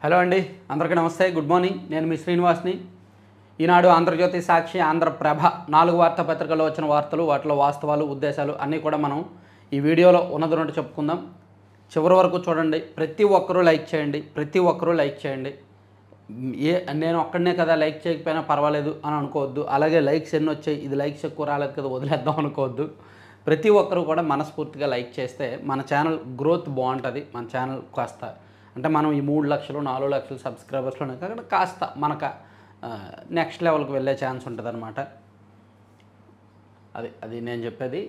Hello అండి, అందరికీ నమస్తే. Good morning. నేను మీ శ్రీనివాస్ని. ఈనాడు, ఆంధ్రజ్యోతి, సాక్షి, ఆంధ్రప్రభ 4 వార్తాపత్రికల్లో వచ్చిన వార్తలు, వాటిలో వాస్తవాలు, ఉద్దేశాలు అన్నీ కూడా మనం ఈ వీడియోలో ఉన్నది చెప్పుకుందాం. చివరి వరకు చూడండి. ప్రతి ఒక్కరూ లైక్ చేయండి. నేను ఒక్కడనే కదా లైక్ చేయకపోయినా పర్వాలేదు అని అనుకోవద్దు. అలాగే లైక్స్ ఎన్ని వచ్చాయి, ఇది లైక్స్ ఎక్కువ రాలేదు కదా వదిలేద్దాం అనుకోవద్దు. ప్రతి ఒక్కరూ కూడా మనస్ఫూర్తిగా లైక్ చేస్తే మన ఛానల్ గ్రోత్ బాగుంటుంది. మన ఛానల్ కాస్త అంటే మనం ఈ 3 లక్షలు 4 లక్షలు సబ్స్క్రైబర్స్లోనే కాకుండా కాస్త మనకు నెక్స్ట్ లెవెల్కి వెళ్ళే ఛాన్స్ ఉంటుంది అనమాట. అది నేను చెప్పేది.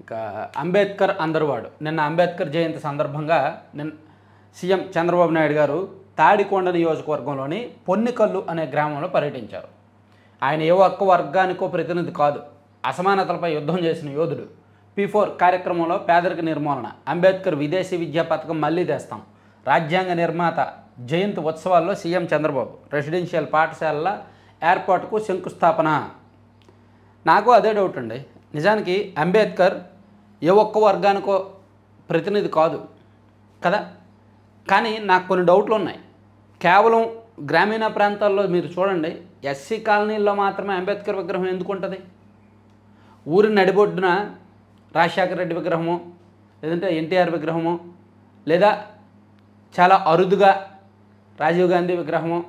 ఇంకా అంబేద్కర్ అందరివాడు. నిన్న అంబేద్కర్ జయంతి సందర్భంగా సీఎం చంద్రబాబు నాయుడు గారు తాడికొండ నియోజకవర్గంలోని పొన్నికల్లు అనే గ్రామంలో పర్యటించారు. ఆయన ఏ ఒక్క వర్గానికో ప్రతినిధి కాదు, అసమానతలపై యుద్ధం చేసిన యోధుడు. P4 కార్యక్రమంలో పేదరిక నిర్మూలన, అంబేద్కర్ విదేశీ విద్యా పథకం మళ్లీ తెస్తాం, రాజ్యాంగ నిర్మాత జయంతి ఉత్సవాల్లో సీఎం చంద్రబాబు, రెసిడెన్షియల్ పాఠశాలల ఏర్పాటుకు శంకుస్థాపన. నాకు అదే డౌట్ అండి. నిజానికి అంబేద్కర్ ఏ ఒక్క వర్గానికో ప్రతినిధి కాదు కదా, కానీ నాకు కొన్ని డౌట్లు ఉన్నాయి. కేవలం గ్రామీణ ప్రాంతాల్లో మీరు చూడండి, ఎస్సీ కాలనీల్లో మాత్రమే అంబేద్కర్ విగ్రహం ఎందుకు ఉంటుంది? ఊరి నడిబొడ్డున రాజశేఖర రెడ్డి విగ్రహము, లేదంటే ఎన్టీఆర్ విగ్రహము, లేదా చాలా అరుదుగా రాజీవ్ గాంధీ విగ్రహము,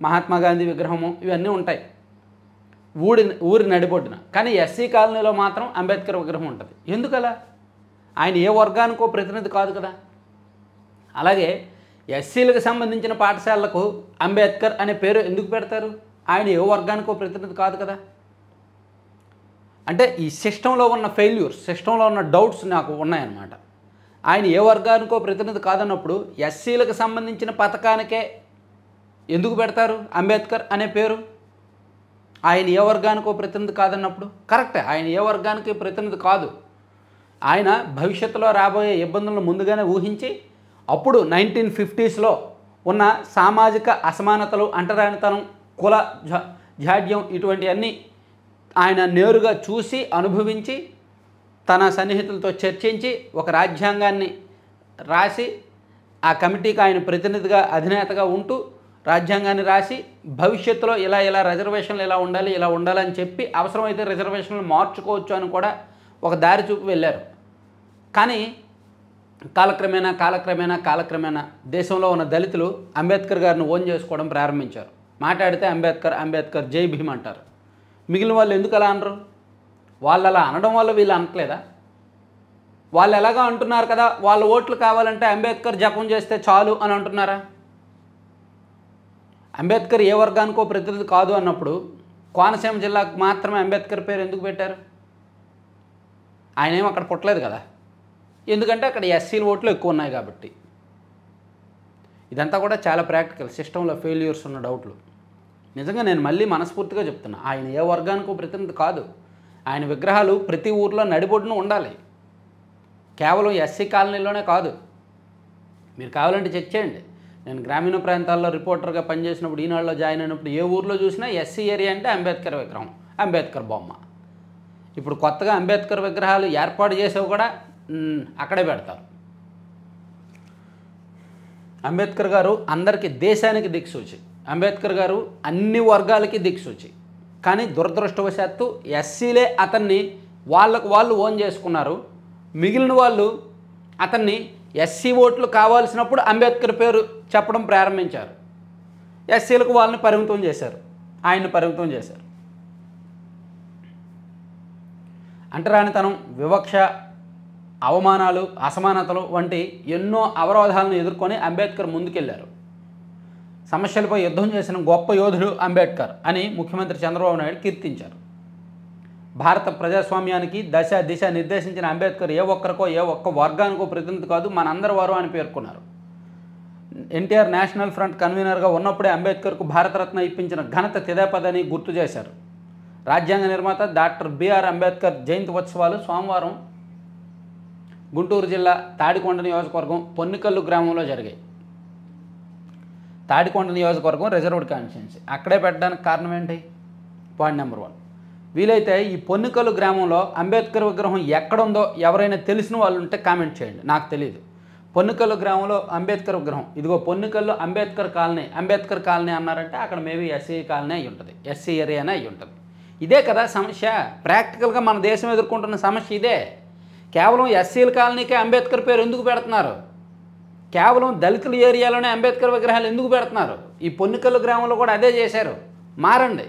మహాత్మా గాంధీ విగ్రహము, ఇవన్నీ ఉంటాయి ఊరి నడిబొడ్డున. కానీ ఎస్సీ కాలనీలో మాత్రం అంబేద్కర్ విగ్రహం ఉంటుంది. ఎందుకలా? ఆయన ఏ వర్గానికో ప్రతినిధి కాదు కదా. అలాగే ఎస్సీలకు సంబంధించిన పాఠశాలలకు అంబేద్కర్ అనే పేరు ఎందుకు పెడతారు? ఆయన ఏ వర్గానికో ప్రతినిధి కాదు కదా. అంటే ఈ సిస్టంలో ఉన్న ఫెయిల్యూర్స్, సిస్టంలో ఉన్న డౌట్స్ నాకు ఉన్నాయన్నమాట. ఆయన ఏ వర్గానికో ప్రతినిధి కాదన్నప్పుడు ఎస్సీలకు సంబంధించిన పథకానికే ఎందుకు పెడతారు అంబేద్కర్ అనే పేరు? ఆయన ఏ వర్గానికో ప్రతినిధి కాదన్నప్పుడు కరెక్టే, ఆయన ఏ వర్గానికి ప్రతినిధి కాదు. ఆయన భవిష్యత్తులో రాబోయే ఇబ్బందులను ముందుగానే ఊహించి అప్పుడు 1950స్లో ఉన్న సామాజిక అసమానతలు, అంటరానితనం, కుల జాడ్యం, ఇటువంటివన్నీ ఆయన నేరుగా చూసి అనుభవించి తన సన్నిహితులతో చర్చించి ఒక రాజ్యాంగాన్ని రాసి ఆ కమిటీకి ఆయన ప్రతినిధిగా అధినేతగా ఉంటూ రాజ్యాంగాన్ని రాసి భవిష్యత్తులో ఇలా రిజర్వేషన్లు ఇలా ఉండాలని చెప్పి అవసరమైతే రిజర్వేషన్లు మార్చుకోవచ్చు అని కూడా ఒక దారి చూపి వెళ్ళారు. కానీ కాలక్రమేణా దేశంలో ఉన్న దళితులు అంబేద్కర్ గారిని ఓన్ చేసుకోవడం ప్రారంభించారు. మాట్లాడితే అంబేద్కర్ జై భీమ్ అంటారు. మిగిలిన వాళ్ళు ఎందుకు అలా అనరు? వాళ్ళు అలా అనడం వల్ల వీళ్ళు అనట్లేదా? వాళ్ళు ఎలాగా అంటున్నారు కదా, వాళ్ళ ఓట్లు కావాలంటే అంబేద్కర్ జపం చేస్తే చాలు అని అంటున్నారా? అంబేద్కర్ ఏ వర్గానికో ప్రతినిధి కాదు అన్నప్పుడు కోనసీమ జిల్లాకు మాత్రమే అంబేద్కర్ పేరు ఎందుకు పెట్టారు? ఆయన ఏమో అక్కడ పుట్టలేదు కదా, ఎందుకంటే అక్కడ ఎస్సీల ఓట్లు ఎక్కువ ఉన్నాయి కాబట్టి. ఇదంతా కూడా చాలా ప్రాక్టికల్, సిస్టంలో ఫెయిల్యూర్స్ ఉన్న డౌట్లు. నిజంగా నేను మళ్ళీ మనస్ఫూర్తిగా చెప్తున్నా, ఆయన ఏ వర్గానికో ప్రతినిధి కాదు. ఆయన విగ్రహాలు ప్రతి ఊర్లో నడిబొడ్డున ఉండాలి. కేవలం ఎస్సీ కాలనీలోనే కాదు. మీరు కావాలంటే చెక్ చేయండి. నేను గ్రామీణ ప్రాంతాల్లో రిపోర్టర్గా పనిచేసినప్పుడు, ఈనాడులో జాయిన్ అయినప్పుడు ఏ ఊర్లో చూసినా ఎస్సీ ఏరియా అంటే అంబేద్కర్ విగ్రహం, అంబేద్కర్ బొమ్మ. ఇప్పుడు కొత్తగా అంబేద్కర్ విగ్రహాలు ఏర్పాటు చేసేవి కూడా అక్కడే పెడతారు. అంబేద్కర్ గారు అందరికీ, దేశానికి దిక్సూచి. అంబేద్కర్ గారు అన్ని వర్గాలకి దిక్సూచి. కానీ దురదృష్టవశాత్తు ఎస్సీలే అతన్ని వాళ్ళు ఓన్ చేసుకున్నారు. మిగిలిన వాళ్ళు అతన్ని ఎస్సీ ఓట్లు కావాల్సినప్పుడు అంబేద్కర్ పేరు చెప్పడం ప్రారంభించారు. ఎస్సీలకు వాళ్ళని పరిమితం చేశారు, ఆయన్ని పరిమితం చేశారు. అంటరానితనం, వివక్ష, అవమానాలు, అసమానతలు వంటి ఎన్నో అవరోధాలను ఎదుర్కొని అంబేద్కర్ ముందుకెళ్లారు. సమస్యలపై యుద్ధం చేసిన గొప్ప యోధుడు అంబేద్కర్ అని ముఖ్యమంత్రి చంద్రబాబు నాయుడు కీర్తించారు. భారత ప్రజాస్వామ్యానికి దిశ నిర్దేశించిన అంబేద్కర్ ఏ ఒక్క వర్గానికో ప్రతినిధి కాదు, మనందరి వారు అని పేర్కొన్నారు. ఎన్టీఆర్ నేషనల్ ఫ్రంట్ కన్వీనర్గా ఉన్నప్పుడే అంబేద్కర్కు భారతరత్న ఇప్పించిన ఘనత తెదేపదని గుర్తు చేశారు. రాజ్యాంగ నిర్మాత డాక్టర్ బిఆర్ అంబేద్కర్ జయంతి ఉత్సవాలు సోమవారం గుంటూరు జిల్లా తాడికొండ నియోజకవర్గం పొన్నికల్లు గ్రామంలో జరిగాయి. తాడికొండ నియోజకవర్గం రిజర్వ్డ్ కాన్స్టిట్యుయెన్సీ. అక్కడే పెట్టడానికి కారణం ఏంటి? పాయింట్ నెంబర్ 1, వీలైతే ఈ పొన్నికల్లు గ్రామంలో అంబేద్కర్ విగ్రహం ఎక్కడుందో ఎవరైనా తెలిసిన వాళ్ళు ఉంటే కామెంట్ చేయండి, నాకు తెలియదు. పొన్నికల్లు గ్రామంలో అంబేద్కర్ విగ్రహం, ఇదిగో పొన్నికల్లు అంబేద్కర్ కాలనీ అన్నారంటే అక్కడ మేబీ ఎస్సీ కాలనీ అయి ఉంటుంది, ఎస్సీ ఏరియానే అయి ఉంటుంది. ఇదే కదా సమస్య. ప్రాక్టికల్గా మన దేశం ఎదుర్కొంటున్న సమస్య ఇదే. కేవలం ఎస్సీల కాలనీకే అంబేద్కర్ పేరు ఎందుకు పెడుతున్నారు? కేవలం దళితుల ఏరియాలోనే అంబేద్కర్ విగ్రహాలు ఎందుకు పెడుతున్నారు? ఈ పొన్నికల్లు గ్రామంలో కూడా అదే చేశారు. మారండి,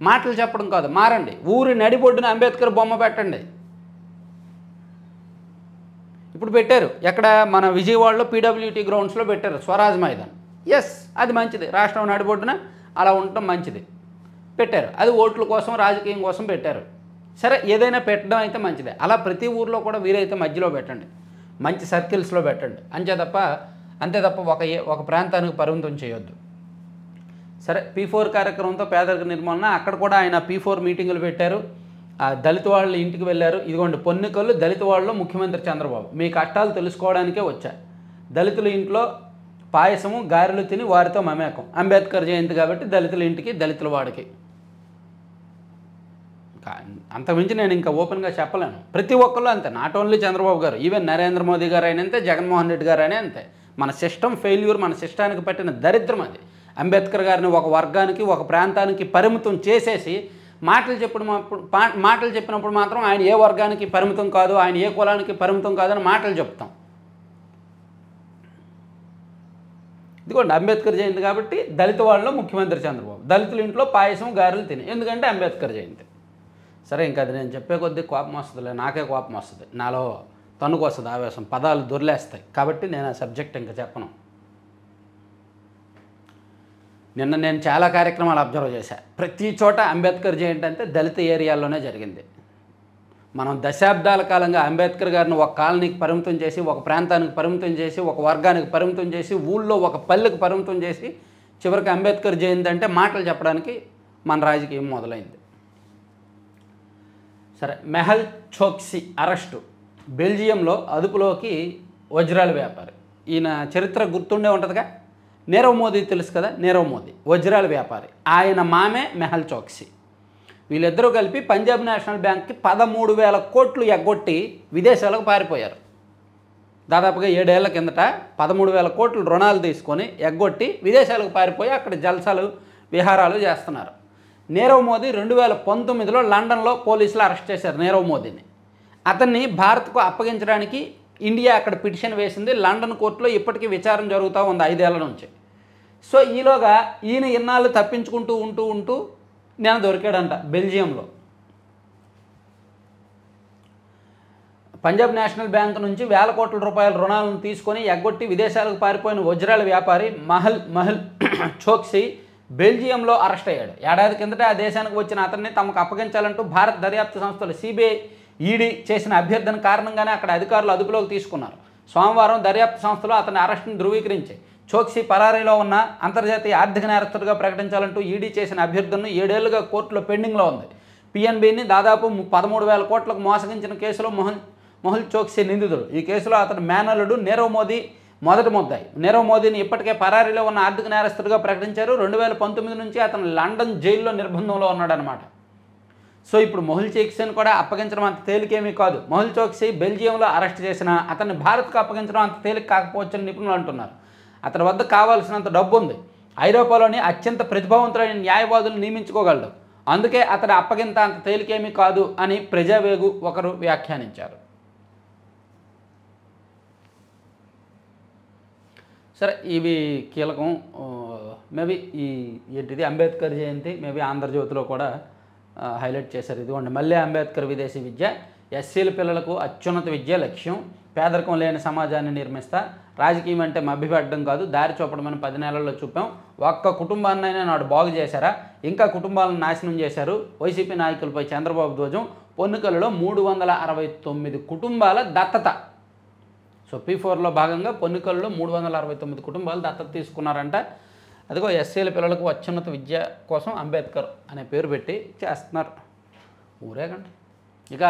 మాటలు చెప్పడం కాదు, మారండి. ఊరి నడిబొడ్డున అంబేద్కర్ బొమ్మ పెట్టండి. ఇప్పుడు పెట్టారు ఎక్కడ, మన విజయవాడలో పీడబ్ల్యూటీ గ్రౌండ్స్లో పెట్టారు స్వరాజ్ మైదాన్. ఎస్, అది మంచిది, రాష్ట్రం నడిబొడ్డున అలా ఉండటం మంచిది. పెట్టారు, అది ఓట్ల కోసం రాజకీయం కోసం పెట్టారు. సరే, ఏదైనా పెట్టడం అయితే మంచిదే. అలా ప్రతి ఊర్లో కూడా వీలైతే మధ్యలో పెట్టండి, మంచి సర్కిల్స్లో పెట్టండి. అంతే తప్ప ఒక ప్రాంతానికి పరిమితం చేయొద్దు. సరే, P4 కార్యక్రమంతో పేదరిక నిర్మూలన, అక్కడ కూడా ఆయన P4 మీటింగులు పెట్టారు. దళిత వాళ్ళ ఇంటికి వెళ్ళారు. ఇదిగోండి పొన్నికల్లు దళిత వాళ్ళలో ముఖ్యమంత్రి చంద్రబాబు, మీ కష్టాలు తెలుసుకోవడానికే వచ్చా. దళితుల ఇంట్లో పాయసము గారెలు తిని వారితో మమేకం. అంబేద్కర్ జయంతి కాబట్టి దళితుల ఇంటికి, దళితుల వాడికి. అంతకుమించి నేను ఇంకా ఓపెన్గా చెప్పలేను. ప్రతి ఒక్కళ్ళు అంతే, నాట్ ఓన్లీ చంద్రబాబు గారు, ఈవెన్ నరేంద్ర మోదీ గారు అయినా అంతే, జగన్మోహన్ రెడ్డి గారు అయినా అంతే. మన సిస్టమ్ ఫెయిల్యూర్, మన సిస్టానికి పట్టిన దరిద్రం అది. అంబేద్కర్ గారిని ఒక వర్గానికి, ఒక ప్రాంతానికి పరిమితం చేసేసి మాటలు చెప్పినప్పుడు మాత్రం ఆయన ఏ వర్గానికి పరిమితం కాదు, ఆయన ఏ కులానికి పరిమితం కాదని మాటలు చెప్తాం. ఇదిగోండి అంబేద్కర్ జయంతి కాబట్టి దళిత వాళ్ళలో ముఖ్యమంత్రి చంద్రబాబు, దళితుల ఇంట్లో పాయసం గారెలు తిని, ఎందుకంటే అంబేద్కర్ జయంతి. సరే, ఇంకా అది నేను చెప్పే కొద్దీ కోపం వస్తుందిలే, నాకే కోపం వస్తుంది, నాలో తణుకు వస్తుంది, ఆవేశం, పదాలు దొర్లేస్తాయి. కాబట్టి నేను ఆ సబ్జెక్ట్ ఇంకా చెప్పను. నిన్న నేను చాలా కార్యక్రమాలు అబ్జర్వ్ చేశాను. ప్రతి చోట అంబేద్కర్ జయంతి అంటే దళిత ఏరియాల్లోనే జరిగింది. మనం దశాబ్దాల కాలంగా అంబేద్కర్ గారిని ఒక కాలనీకి పరిమితం చేసి, ఒక ప్రాంతానికి పరిమితం చేసి, ఒక వర్గానికి పరిమితం చేసి, ఊళ్ళో ఒక పల్లెకి పరిమితం చేసి, చివరికి అంబేద్కర్ జయంతి అంటే మాటలు చెప్పడానికి మన రాజకీయం మొదలైంది. సరే, మెహల్ చోక్సీ అరెస్టు. బెల్జియంలో అదుపులోకి వజ్రాల వ్యాపారి. ఈయన చరిత్ర గుర్తుండే ఉంటుందిగా, నీరవ్ మోదీ తెలుసు కదా, నీరవ్ మోదీ వజ్రాల వ్యాపారి, ఆయన మామే మెహల్ చోక్సీ. వీళ్ళిద్దరూ కలిపి పంజాబ్ నేషనల్ బ్యాంక్కి 13,000 కోట్లు ఎగ్గొట్టి విదేశాలకు పారిపోయారు. దాదాపుగా 7 ఏళ్ల కిందట 13,000 కోట్లు రుణాలు తీసుకొని ఎగ్గొట్టి విదేశాలకు పారిపోయి అక్కడ జల్సాలు విహారాలు చేస్తున్నారు. నీరవ్ మోదీ 2019లో లండన్లో పోలీసులు అరెస్ట్ చేశారు నీరవ్ మోదీని. అతన్ని భారత్కు అప్పగించడానికి ఇండియా అక్కడ పిటిషన్ వేసింది. లండన్ కోర్టులో ఇప్పటికీ విచారణ జరుగుతూ ఉంది 5 ఏళ్ల నుంచి. సో ఈలోగా ఈయన ఇన్నాళ్ళు తప్పించుకుంటూ ఉంటూ నేను దొరికాడంట బెల్జియంలో. పంజాబ్ నేషనల్ బ్యాంక్ నుంచి 1,000 కోట్ల రూపాయల రుణాలను తీసుకొని ఎగ్గొట్టి విదేశాలకు పారిపోయిన వజ్రాల వ్యాపారి మెహల్ చోక్సీ బెల్జియంలో అరెస్ట్ అయ్యాడు. ఏడాది కిందట ఆ దేశానికి వచ్చిన అతన్ని తమకు అప్పగించాలంటూ భారత దర్యాప్తు సంస్థలు సిబిఐ, ఈడీ చేసిన అభ్యర్థన కారణంగానే అక్కడ అధికారులు అదుపులోకి తీసుకున్నారు. సోమవారం దర్యాప్తు సంస్థలు అతని అరెస్టును ధృవీకరించాయి. చోక్సీ పరారీలో ఉన్న అంతర్జాతీయ ఆర్థిక నేరస్తుడిగా ప్రకటించాలంటూ ఈడీ చేసిన అభ్యర్థనను 7 ఏళ్లుగా కోర్టులో పెండింగ్లో ఉంది. పిఎన్బిని దాదాపు 13,000 కోట్లకు మోసగించిన కేసులో మెహుల్ చోక్సీ నిందితుడు. ఈ కేసులో అతని మేనల్లుడు నీరవ్ మోదీ మొదటి ముద్దాయి. నీరవ్ మోదీని ఇప్పటికే పరారీలో ఉన్న ఆర్థిక నేరస్తుడిగా ప్రకటించారు. 2019 నుంచి అతను లండన్ జైల్లో నిర్బంధంలో ఉన్నాడనమాట. సో ఇప్పుడు మెహుల్ చోక్సీని కూడా అప్పగించడం అంత తేలికేమీ కాదు. మెహుల్ చోక్సీ బెల్జియంలో అరెస్ట్ చేసిన అతన్ని భారత్కు అప్పగించడం అంత తేలిక కాకపోవచ్చని నిపుణులు అంటున్నారు. అతని వద్ద కావాల్సినంత డబ్బు ఉంది. ఐరోపాలోని అత్యంత ప్రతిభావంతులైన న్యాయవాదులు నియమించుకోగలడు. అందుకే అతడి అప్పగింత అంత తేలికేమీ కాదు అని ప్రజావేగు ఒకరు వ్యాఖ్యానించారు. సరే, ఇవి కీలకం. మేబీ ఏంటిది అంబేద్కర్ జయంతి మేబీ ఆంధ్రజ్యోతిలో కూడా హైలైట్ చేశారు. ఇదిగోండి, మళ్ళీ అంబేద్కర్ విదేశీ విద్య, ఎస్సీల పిల్లలకు అత్యున్నత విద్య లక్ష్యం, పేదరికం లేని సమాజాన్ని నిర్మిస్తా, రాజకీయం అంటే మభ్యపెట్టడం కాదు, దారి చూపడమని 10 నెలల్లో చూపాం. ఒక్క కుటుంబాన్నైనా నాడు బాగు చేశారా, ఇంకా కుటుంబాలను నాశనం చేశారు. వైసీపీ నాయకులపై చంద్రబాబు ధ్వజం. పొన్నికల్లులో 369 కుటుంబాల దత్తత. సో P4లో భాగంగా పొన్నికల్లులో 369 కుటుంబాలు దత్తత తీసుకున్నారంట. అదిగో ఎస్సీల పిల్లలకు అత్యున్నత విద్య కోసం అంబేద్కర్ అనే పేరు పెట్టి చేస్తున్నారు. ఊరేగండి. ఇక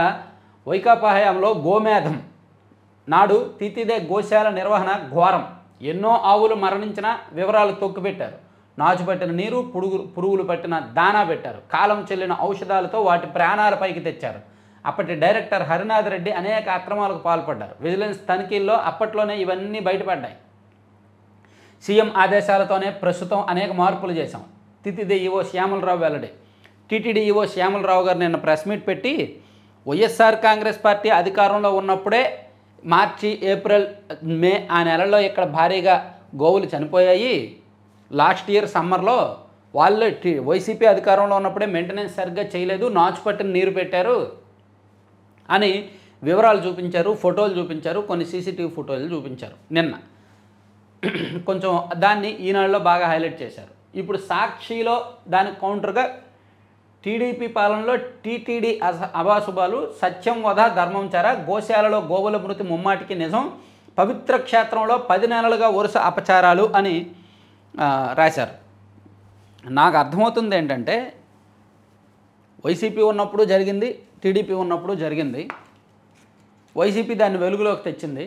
వైకాపా హయాంలో గోమేధం నాడు తీతిదే గోశాల నిర్వహణ ఘోరం. ఎన్నో ఆవులు మరణించిన వివరాలు తొక్కిపెట్టారు. నాచు పట్టిన నీరు, పురుగులు పట్టిన దానా పెట్టారు. కాలం చెల్లిన ఔషధాలతో వాటి ప్రాణాల పైకి తెచ్చారు. అప్పటి డైరెక్టర్ హరినాథ్ రెడ్డి అనేక అక్రమాలకు పాల్పడ్డారు. విజిలెన్స్ తనిఖీల్లో అప్పట్లోనే ఇవన్నీ బయటపడ్డాయి. సీఎం ఆదేశాలతోనే ప్రస్తుతం అనేక మార్పులు చేశాం. తితిది ఈవో శ్యామలరావు వెల్లడి. టీటీడీ ఈవో శ్యామలరావు గారు నిన్న ప్రెస్ మీట్ పెట్టి వైఎస్ఆర్ కాంగ్రెస్ పార్టీ అధికారంలో ఉన్నప్పుడే మార్చి, ఏప్రిల్, మే ఆ నెలల్లో ఇక్కడ భారీగా గోవులు చనిపోయాయి. లాస్ట్ ఇయర్ సమ్మర్లో వాళ్ళు వైసీపీ అధికారంలో ఉన్నప్పుడే మెయింటెనెన్స్ సరిగ్గా చేయలేదు, నాచు పట్టిన నీరు పెట్టారు అని వివరాలు చూపించారు, ఫోటోలు చూపించారు, కొన్ని సీసీటీవీ ఫోటోలు చూపించారు. నిన్న కొంచెం దాన్ని ఈనాడులో బాగా హైలైట్ చేశారు. ఇప్పుడు సాక్షిలో దానికి కౌంటర్గా టీడీపీ పాలనలో టీటీడీ అభాశుభాలు, సత్యం వధ ధర్మం చెర, గోశాలలో గోవుల మృతి ముమ్మాటికి నిజం, పవిత్ర క్షేత్రంలో 10 నెలలుగా వరుస అపచారాలు అని రాశారు. నాకు అర్థమవుతుంది ఏంటంటే వైసీపీ ఉన్నప్పుడు జరిగింది, టీడీపీ ఉన్నప్పుడు జరిగింది. వైసీపీ దాన్ని వెలుగులోకి తెచ్చింది.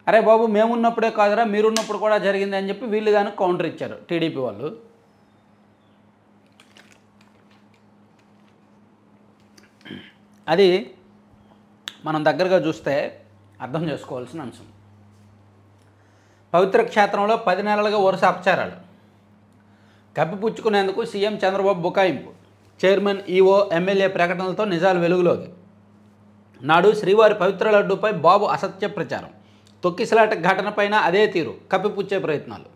అరే బాబు మేమున్నప్పుడే కాదురా మీరున్నప్పుడు కూడా జరిగింది అని చెప్పి వీళ్ళు దానికి కౌంటర్ ఇచ్చారు టీడీపీ వాళ్ళు. అది మనం దగ్గరగా చూస్తే అర్థం చేసుకోవాల్సిన అంశం. పవిత్ర క్షేత్రంలో 10 నెలలుగా వరుస అపచారాలు కప్పిపుచ్చుకునేందుకు సీఎం చంద్రబాబు బుకాయింపు. చైర్మన్, ఈవో, ఎమ్మెల్యే ప్రకటనలతో నిజాలు వెలుగులోకి. నాడు శ్రీవారి పవిత్ర లడ్డూపై బాబు అసత్య ప్రచారం. తొక్కిసలాట ఘటనపైన అదే తీరు, కప్పిపుచ్చే ప్రయత్నాలు.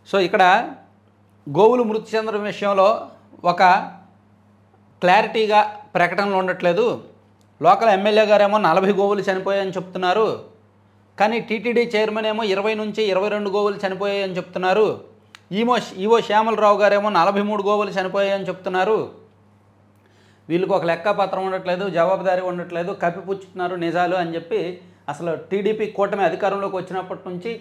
సో ఇక్కడ గోవులు మృతి చెందడం విషయంలో ఒక క్లారిటీగా ప్రకటనలు ఉండట్లేదు. లోకల్ ఎమ్మెల్యే గారేమో 40 గోవులు చనిపోయాయని చెప్తున్నారు. కానీ టీటీడీ చైర్మన్ ఏమో 20 నుంచి 22 గోవులు చనిపోయాయని చెప్తున్నారు. ఈవో శ్యామలరావు గారేమో 43 గోవులు చనిపోయాయని చెప్తున్నారు. వీళ్ళకి ఒక లెక్కపత్రం ఉండట్లేదు, జవాబుదారీ ఉండట్లేదు, కప్పిపుచ్చుతున్నారు నిజాలు అని చెప్పి అసలు టీడీపీ కూటమి అధికారంలోకి వచ్చినప్పటి నుంచి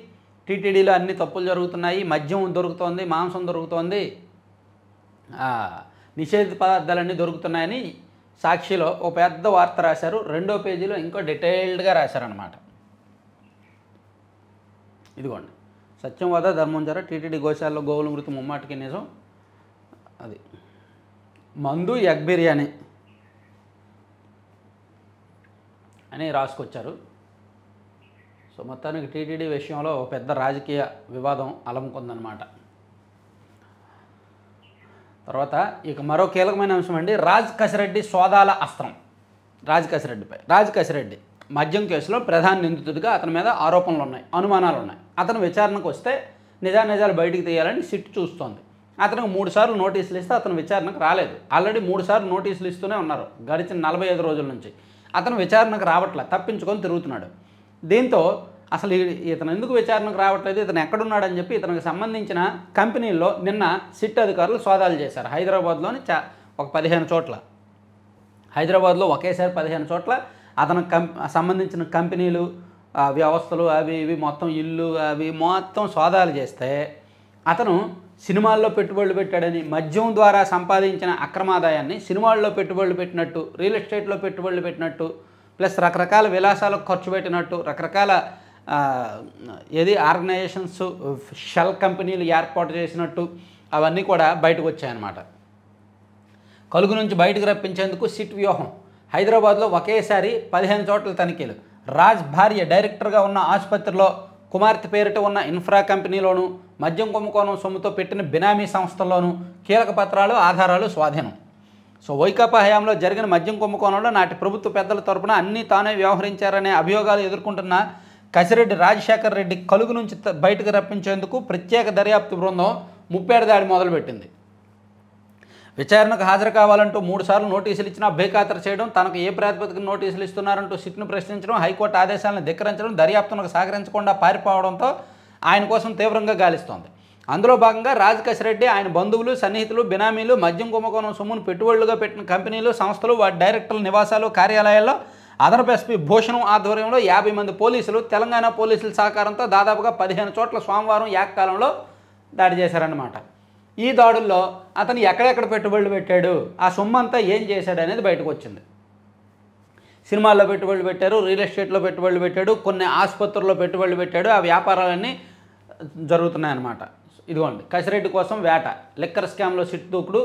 టీటీడీలో అన్ని తప్పులు జరుగుతున్నాయి, మద్యం దొరుకుతోంది, మాంసం దొరుకుతోంది, నిషేధిత పదార్థాలన్నీ దొరుకుతున్నాయని సాక్షిలో ఒక పెద్ద వార్త రాశారు. 2వ పేజీలో ఇంకో డీటెయిల్డ్గా రాశారనమాట. ఇదిగోండి, సత్యం వద ధర్మం చెర, టీటీడీ గోశాలలో గోవుల మృతి ముమ్మాటికి నిజం, అది మందు ఎగ్ బిర్యానీ అని రాసుకొచ్చారు. సో మొత్తానికి టీటీడీ విషయంలో పెద్ద రాజకీయ వివాదం అలముకుందనమాట. తర్వాత ఇక మరో కీలకమైన అంశం అండి, రాజ్ కసిరెడ్డి సోదాల అస్త్రం. రాజ్ కసిరెడ్డి మద్యం కేసులో ప్రధాన నిందితుడిగా అతని మీద ఆరోపణలు ఉన్నాయి, అనుమానాలు ఉన్నాయి. అతను విచారణకు వస్తే నిజాలు బయటికి తీయాలని సిట్ చూస్తోంది. అతనికి 3 సార్లు నోటీసులు ఇస్తే అతను విచారణకు రాలేదు. ఆల్రెడీ 3 సార్లు నోటీసులు ఇస్తూనే ఉన్నారు గడిచిన 45 రోజుల నుంచి. అతను విచారణకు రావట్లే, తప్పించుకొని తిరుగుతున్నాడు. దీంతో అసలు ఇతను ఎందుకు విచారణకు రావట్లేదు, ఇతను ఎక్కడున్నాడని చెప్పి ఇతనికి సంబంధించిన కంపెనీల్లో నిన్న సిట్ అధికారులు సోదాలు చేశారు. హైదరాబాద్లోని ఒక 15 చోట్ల, హైదరాబాద్లో ఒకేసారి 15 చోట్ల అతనికి సంబంధించిన కంపెనీలు, వ్యవస్థలు, అవి ఇవి మొత్తం ఇల్లు అవి మొత్తం సోదాలు చేస్తే అతను సినిమాల్లో పెట్టుబడులు పెట్టాడని, మద్యం ద్వారా సంపాదించిన అక్రమాదాయాన్ని సినిమాల్లో పెట్టుబడులు పెట్టినట్టు, రియల్ ఎస్టేట్లో పెట్టుబడులు పెట్టినట్టు, ప్లస్ రకరకాల విలాసాలకు ఖర్చు పెట్టినట్టు, రకరకాల ఆర్గనైజేషన్స్, షెల్ కంపెనీలు ఏర్పాటు చేసినట్టు అవన్నీ కూడా బయటకు వచ్చాయన్నమాట. కలుగు నుంచి బయటకు రప్పించేందుకు సిట్ వ్యూహం. హైదరాబాద్లో ఒకేసారి 15 చోట్ల తనిఖీలు. రాజ్ భార్య డైరెక్టర్గా ఉన్న ఆసుపత్రిలో, కుమార్తె పేరిట ఉన్న ఇన్ఫ్రా కంపెనీలోను, మద్యం కుంభకోణం సొమ్ముతో పెట్టిన బినామీ సంస్థల్లోనూ కీలక పత్రాలు, ఆధారాలు స్వాధీనం. సో వైకాపా హయాంలో జరిగిన మద్యం కుంభకోణంలో నాటి ప్రభుత్వ పెద్దల తరపున అన్నీ తానే వ్యవహరించారనే అభియోగాలు ఎదుర్కొంటున్న కసిరెడ్డి రాజశేఖర్ రెడ్డి కలుగు నుంచి బయటకు రప్పించేందుకు ప్రత్యేక దర్యాప్తు బృందం ముప్పేడు దాడి మొదలుపెట్టింది. విచారణకు హాజరు కావాలంటూ 3 సార్లు నోటీసులు ఇచ్చినా బేఖాతరు చేయడం, తనకు ఏ ప్రాతిపదికన నోటీసులు ఇస్తున్నారంటూ సిట్ను ప్రశ్నించడం, హైకోర్టు ఆదేశాలను ధిక్కరించడం, దర్యాప్తునకు సహకరించకుండా పారిపోవడంతో ఆయన కోసం తీవ్రంగా గాలిస్తోంది. అందులో భాగంగా రాజ్ కసిరెడ్డి, ఆయన బంధువులు, సన్నిహితులు, బినామీలు, మద్యం కుంభకోణం సొమ్మును పెట్టుబడులుగా పెట్టిన కంపెనీలు, సంస్థలు, వాటి డైరెక్టర్ల నివాసాలు, కార్యాలయాల్లో అదనపు ఎస్పీ భూషణం ఆధ్వర్యంలో 50 మంది పోలీసులు, తెలంగాణ పోలీసుల సహకారంతో దాదాపుగా 15 చోట్ల సోమవారం ఏకకాలంలో దాడి చేశారన్నమాట. ఈ దాడుల్లో అతను ఎక్కడెక్కడ పెట్టుబడులు పెట్టాడు, ఆ సొమ్ము అంతా ఏం చేశాడు అనేది బయటకు వచ్చింది. సినిమాల్లో పెట్టుబడులు పెట్టారు, రియల్ ఎస్టేట్లో పెట్టుబడులు పెట్టాడు, కొన్ని ఆసుపత్రుల్లో పెట్టుబడులు పెట్టాడు. ఆ వ్యాపారాలన్నీ జరుగుతున్నాయన్నమాట. ఇదిగోండి, కసిరెడ్డి కోసం వేట, లిక్కర్ స్కామ్లో సిట్ దూకుడు,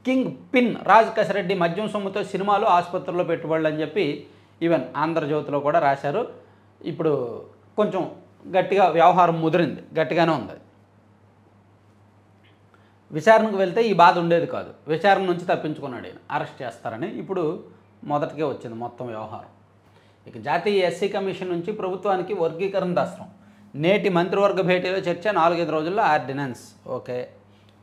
కింగ్ పిన్ రాజ్ కసిరెడ్డి మద్యం సొమ్ముతో సినిమాలు ఆసుపత్రుల్లో పెట్టుబడులు అని చెప్పి ఈవెన్ ఆంధ్రజ్యోతిలో కూడా రాశారు. ఇప్పుడు కొంచెం గట్టిగా వ్యవహారం ముదిరింది, గట్టిగానే ఉంది. విచారణకు వెళ్తే ఈ బాధ ఉండేది కాదు, విచారణ నుంచి తప్పించుకున్నాడు ఈయన, అరెస్ట్ చేస్తారని ఇప్పుడు మొదటికే వచ్చింది మొత్తం వ్యవహారం. ఇక జాతీయ ఎస్సీ కమిషన్ నుంచి ప్రభుత్వానికి వర్గీకరణ దస్త్రం. నేటి మంత్రివర్గ భేటీలో చర్చ, 4-5 రోజుల్లో ఆర్డినెన్స్. ఓకే.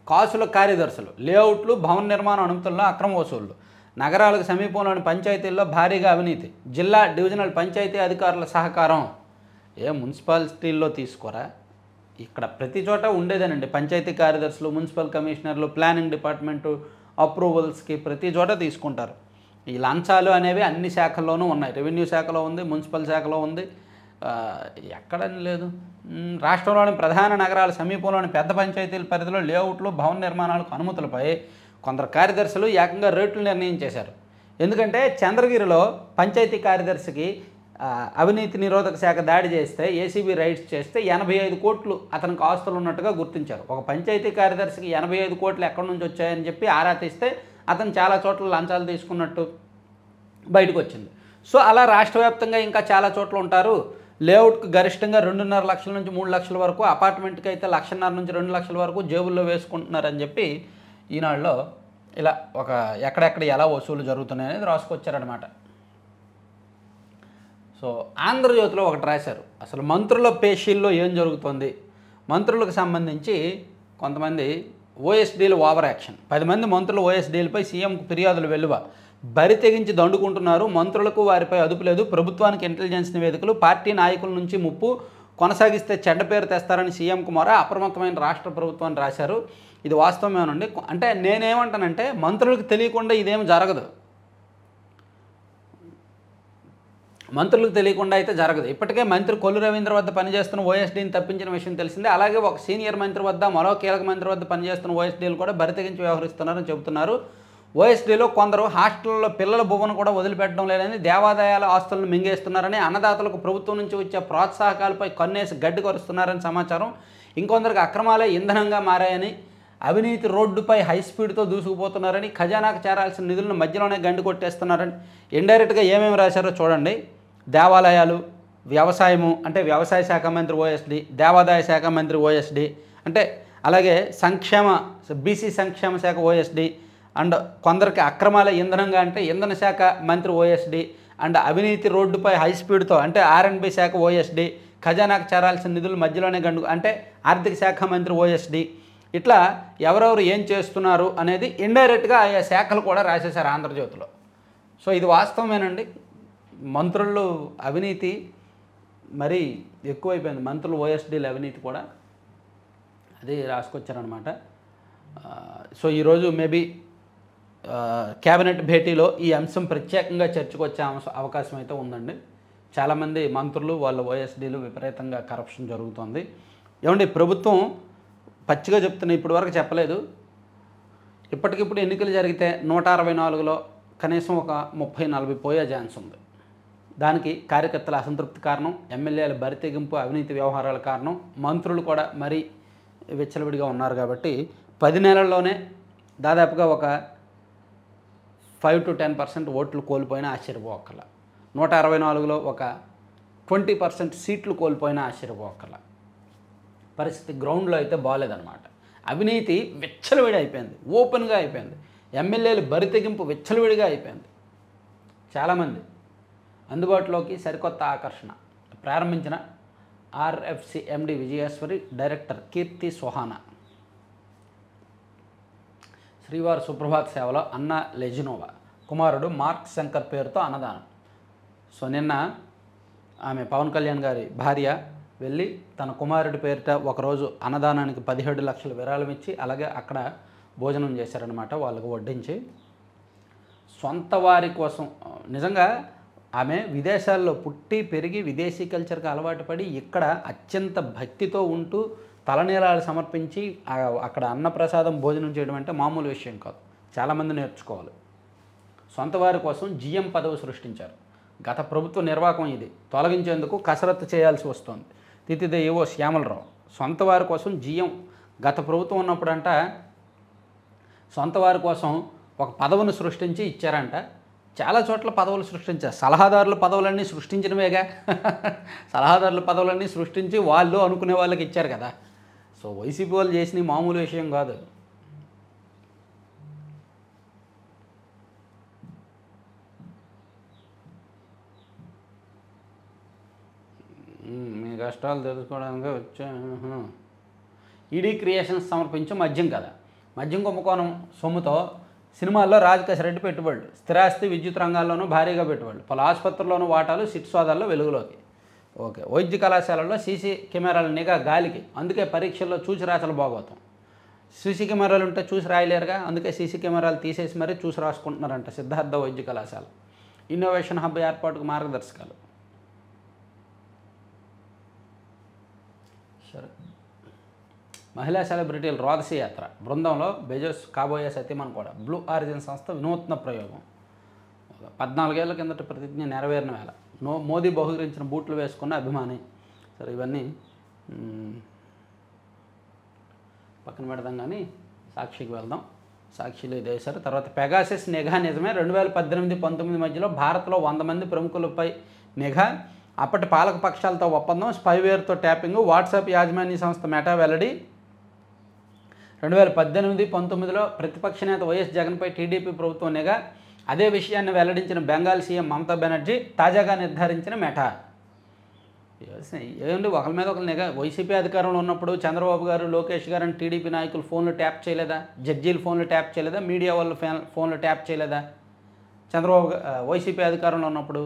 కాసుల కార్యదర్శులు, లేఅవుట్లు, భవన నిర్మాణ అనుమతుల్లో అక్రమ వసూళ్లు, నగరాలకు సమీపంలోని పంచాయతీల్లో భారీగా అవినీతి, జిల్లా డివిజనల్ పంచాయతీ అధికారుల సహకారం. మున్సిపాలిటీల్లో తీసుకోరా, ఇక్కడ ప్రతి చోట ఉండేదేనండి. పంచాయతీ కార్యదర్శులు, మున్సిపల్ కమిషనర్లు, ప్లానింగ్ డిపార్ట్మెంటు అప్రూవల్స్కి ప్రతి చోట తీసుకుంటారు. ఈ లంచాలు అనేవి అన్ని శాఖల్లోనూ ఉన్నాయి. రెవెన్యూ శాఖలో ఉంది, మున్సిపల్ శాఖలో ఉంది, ఎక్కడని లేదు. రాష్ట్రంలోని ప్రధాన నగరాల సమీపంలోని పెద్ద పంచాయతీల పరిధిలో లేఅవుట్లు, భవన నిర్మాణాలకు అనుమతులపై కొందరు కార్యదర్శులు ఏకంగా రేట్లు నిర్ణయం చేశారు. ఎందుకంటే చంద్రగిరిలో పంచాయతీ కార్యదర్శికి అవినీతి నిరోధక శాఖ దాడి చేస్తే, ఏసీబీ రైడ్స్ చేస్తే 85 కోట్లు అతనికి ఆస్తులు ఉన్నట్టుగా గుర్తించారు. ఒక పంచాయతీ కార్యదర్శికి 85 కోట్లు ఎక్కడి నుంచి వచ్చాయని చెప్పి ఆరా తీస్తే అతను చాలా చోట్ల లంచాలు తీసుకున్నట్టు బయటకు వచ్చింది. సో అలా రాష్ట్ర వ్యాప్తంగా ఇంకా చాలా చోట్ల ఉంటారు. లేఅవుట్కు గరిష్టంగా 2.5 లక్షల నుంచి 3 లక్షల వరకు, అపార్ట్మెంట్కి అయితే 1.5 నుంచి 2 లక్షల వరకు జేబుల్లో వేసుకుంటున్నారని చెప్పి ఈనాడులో ఇలా ఒక ఎక్కడెక్కడ ఎలా వసూలు జరుగుతున్నాయి అనేది రాసుకొచ్చారనమాట. సో ఆంధ్రజ్యోతిలో ఒకటి రాశారు, అసలు మంత్రుల పేషీల్లో ఏం జరుగుతుంది. మంత్రులకు సంబంధించి కొంతమంది ఓఎస్డీలు ఓవర్ యాక్షన్. 10 మంది మంత్రులు ఓఎస్డీలపై సీఎంకు ఫిర్యాదులు వెలువ. బరి తెగించి దండుకుంటున్నారు, మంత్రులకు వారిపై అదుపు లేదు, ప్రభుత్వానికి ఇంటెలిజెన్స్ నివేదికలు, పార్టీ నాయకుల నుంచి ముప్పు, కొనసాగిస్తే చెడ్డ పేరు తెస్తారని సీఎంకు మొర, అప్రమత్తమైన రాష్ట్ర ప్రభుత్వాన్ని రాశారు. ఇది వాస్తవమేనండి. అంటే నేనేమంటానంటే మంత్రులకు తెలియకుండా ఇదేమి జరగదు, మంత్రులకు తెలియకుండా అయితే జరగదు. ఇప్పటికే మంత్రి కొల్లు రవీంద్ర వద్ద పనిచేస్తున్న ఓఎస్డీని తప్పించిన విషయం తెలిసిందే. అలాగే ఒక సీనియర్ మంత్రి వద్ద, మరో కీలక మంత్రి వద్ద పనిచేస్తున్న ఓఎస్డీలు కూడా బరితెగించి వ్యవహరిస్తున్నారని చెబుతున్నారు. ఓఎస్డీలో కొందరు హాస్టల్లో పిల్లల బొవ్వను కూడా వదిలిపెట్టడం లేదని, దేవాదాయాల ఆస్తులను మింగేస్తున్నారని, అన్నదాతలకు ప్రభుత్వం నుంచి వచ్చే ప్రోత్సాహకాలపై కన్నేసి గడ్డి కొరుస్తున్నారని సమాచారం. ఇంకొందరికి అక్రమాలే ఇంధనంగా మారాయని, అవినీతి రోడ్డుపై హై స్పీడ్తో దూసుకుపోతున్నారని, ఖజానాకు చేరాల్సిన నిధులను మధ్యలోనే గండి కొట్టేస్తున్నారని, ఇండైరెక్ట్గా ఏమేమి రాశారో చూడండి. దేవాలయాలు, వ్యవసాయము అంటే వ్యవసాయ శాఖ మంత్రి ఓఎస్డీ, దేవాదాయ శాఖ మంత్రి ఓఎస్డీ, అంటే అలాగే బీసీ సంక్షేమ శాఖ ఓఎస్డీ, అండ్ కొందరికి అక్రమాల ఇంధనంగా అంటే ఇంధన శాఖ మంత్రి ఓఎస్డీ, అండ్ అవినీతి రోడ్డుపై హై స్పీడ్తో అంటే ఆర్ఎండ్బి శాఖ ఓఎస్డీ, ఖజానాకు చేరాల్సిన నిధులు మధ్యలోనే గండు అంటే ఆర్థిక శాఖ మంత్రి ఓఎస్డీ. ఇట్లా ఎవరెవరు ఏం చేస్తున్నారు అనేది ఇండైరెక్ట్గా ఆయా శాఖలు కూడా రాసేశారు ఆంధ్రజ్యోతిలో. సో ఇది వాస్తవమేనండి. మంత్రులు అవినీతి మరీ ఎక్కువైపోయింది, మంత్రులు ఓఎస్డీల అవినీతి కూడా అది రాసుకొచ్చారనమాట. సో ఈరోజు మేబీ క్యాబినెట్ భేటీలో ఈ అంశం ప్రత్యేకంగా చర్చకు వచ్చే అవకాశం అయితే ఉందండి. చాలామంది మంత్రులు వాళ్ళ ఓఎస్డీలు విపరీతంగా కరప్షన్ జరుగుతుంది. ఏమండి ప్రభుత్వం పచ్చిగా చెప్తున్నా, ఇప్పటి వరకు చెప్పలేదు. ఇప్పటికిప్పుడు ఎన్నికలు జరిగితే 164లో కనీసం ఒక 30-40 పోయే ఛాన్స్ ఉంది. దానికి కార్యకర్తల అసంతృప్తి కారణం, ఎమ్మెల్యేల బరితెగింపు, అవినీతి వ్యవహారాల కారణం, మంత్రులు కూడా మరీ విచ్చలవిడిగా ఉన్నారు. కాబట్టి 10 నెలల్లోనే దాదాపుగా ఒక 5 to 10% ఓట్లు కోల్పోయినా ఆశ్చర్యపోకల, 164లో ఒక 20% సీట్లు కోల్పోయినా ఆశ్చర్యపోకల. పరిస్థితి గ్రౌండ్లో అయితే బాగాలేదన్నమాట. అవినీతి విచ్చలవిడి అయిపోయింది, ఓపెన్గా అయిపోయింది. ఎమ్మెల్యేలు బరితెగింపు విచ్చలవిడిగా అయిపోయింది. చాలామంది అందుబాటులోకి సరికొత్త ఆకర్షణ ప్రారంభించిన ఆర్ఎఫ్సి ఎండి విజయేశ్వరి, డైరెక్టర్ కీర్తి సోహానా. శ్రీవారి సుప్రభాత్ సేవలో అన్న లెజినోవా కుమారుడు మార్క్ శంకర్ పేరుతో అన్నదానం. సో నిన్న ఆమె పవన్ కళ్యాణ్ గారి భార్య వెళ్ళి తన కుమారుడి పేరిట ఒకరోజు అన్నదానానికి 17 లక్షల విరాళం ఇచ్చి అలాగే అక్కడ భోజనం చేశారనమాట, వాళ్ళకు వడ్డించి. సొంత వారి కోసం నిజంగా ఆమె విదేశాల్లో పుట్టి పెరిగి విదేశీ కల్చర్కి అలవాటు పడి ఇక్కడ అత్యంత భక్తితో ఉంటూ తలనీలాలు సమర్పించి అక్కడ అన్నప్రసాదం భోజనం చేయడం అంటే మామూలు విషయం కాదు, చాలామంది నేర్చుకోవాలి. సొంత వారి కోసం జిఎం పదవి సృష్టించారు. గత ప్రభుత్వ నిర్వాహకం ఇది తొలగించేందుకు కసరత్తు చేయాల్సి వస్తుంది. తితిదే ఏవో శ్యామలరావు సొంత వారి కోసం జిఎం. గత ప్రభుత్వం ఉన్నప్పుడంట సొంత వారి కోసం ఒక పదవిని సృష్టించి ఇచ్చారంట. చాలా చోట్ల పదవులు సృష్టించారు. సలహాదారుల పదవులన్నీ సృష్టించినవేగా. సలహాదారుల పదవులన్నీ సృష్టించి వాళ్ళు అనుకునే వాళ్ళకి ఇచ్చారు కదా. సో వైసీపీ వాళ్ళు చేసిన మామూలు విషయం కాదు. మీ కష్టాలు తెలుసుకోవడానికి వచ్చా. ఈడీ క్రియేషన్స్ సమర్పించే మద్యం కదా. మద్యం కుంభకోణం సొమ్ముతో సినిమాల్లో రాజకేశ్ రెడ్డి పెట్టుబడులు, స్థిరాస్తి, విద్యుత్ రంగాల్లోనూ భారీగా పెట్టుబడులు, పలు ఆసుపత్రుల్లోనూ వాటాలు, సిట్ సోదాల్లో వెలుగులోకి. ఓకే. వైద్య కళాశాలల్లో సీసీ కెమెరాల నిఘా గాలికి, అందుకే పరీక్షల్లో చూసి రాసలు భాగవతం. సీసీ కెమెరాలు ఉంటే చూసి రాయలేరుగా, అందుకే సీసీ కెమెరాలు తీసేసి మరీ చూసి రాసుకుంటున్నారంట సిద్ధార్థ వైద్య కళాశాల. ఇన్నోవేషన్ హబ్ ఏర్పాటుకు మార్గదర్శకాలు. సరే. మహిళా సెలబ్రిటీల రోదసి యాత్ర బృందంలో బెజోస్ కాబోయే సతీమణి కూడా. బ్లూ ఆరిజిన్ సంస్థ వినూత్న ప్రయోగం. 14 ఏళ్ల కిందట ప్రతిజ్ఞ నెరవేరిన వేళ మోదీ బహుకరించిన బూట్లు వేసుకున్న అభిమాని. సరే, ఇవన్నీ పక్కన పెడదాం కానీ సాక్షికి వెళ్దాం. సాక్షిలో ఇదే సార్. తర్వాత పెగాసిస్ నిఘా నిజమే. 2018-19 మధ్యలో భారత్లో 100 మంది ప్రముఖులపై నిఘా. అప్పటి పాలక పక్షాలతో ఒప్పందం, స్పైవేర్తో ట్యాపింగ్. వాట్సాప్ యాజమాన్య సంస్థ మెటా వెల్లడి. 2018-19లో ప్రతిపక్ష నేత వైఎస్ జగన్పై టీడీపీ ప్రభుత్వం నిఘా. అదే విషయాన్ని వెల్లడించిన బెంగాల్ సీఎం మమతా బెనర్జీ. తాజాగా నిర్ధారించిన మెటా. ఏమండి, ఒకరి మీద ఒకరి నిఘా. వైసీపీ అధికారంలో ఉన్నప్పుడు చంద్రబాబు గారు, లోకేష్ గారు అని టీడీపీ నాయకులు ఫోన్లు ట్యాప్ చేయలేదా? జడ్జీలు ఫోన్లు ట్యాప్ చేయలేదా? మీడియా వాళ్ళు ఫోన్లు ట్యాప్ చేయలేదా? చంద్రబాబు వైసీపీ అధికారంలో ఉన్నప్పుడు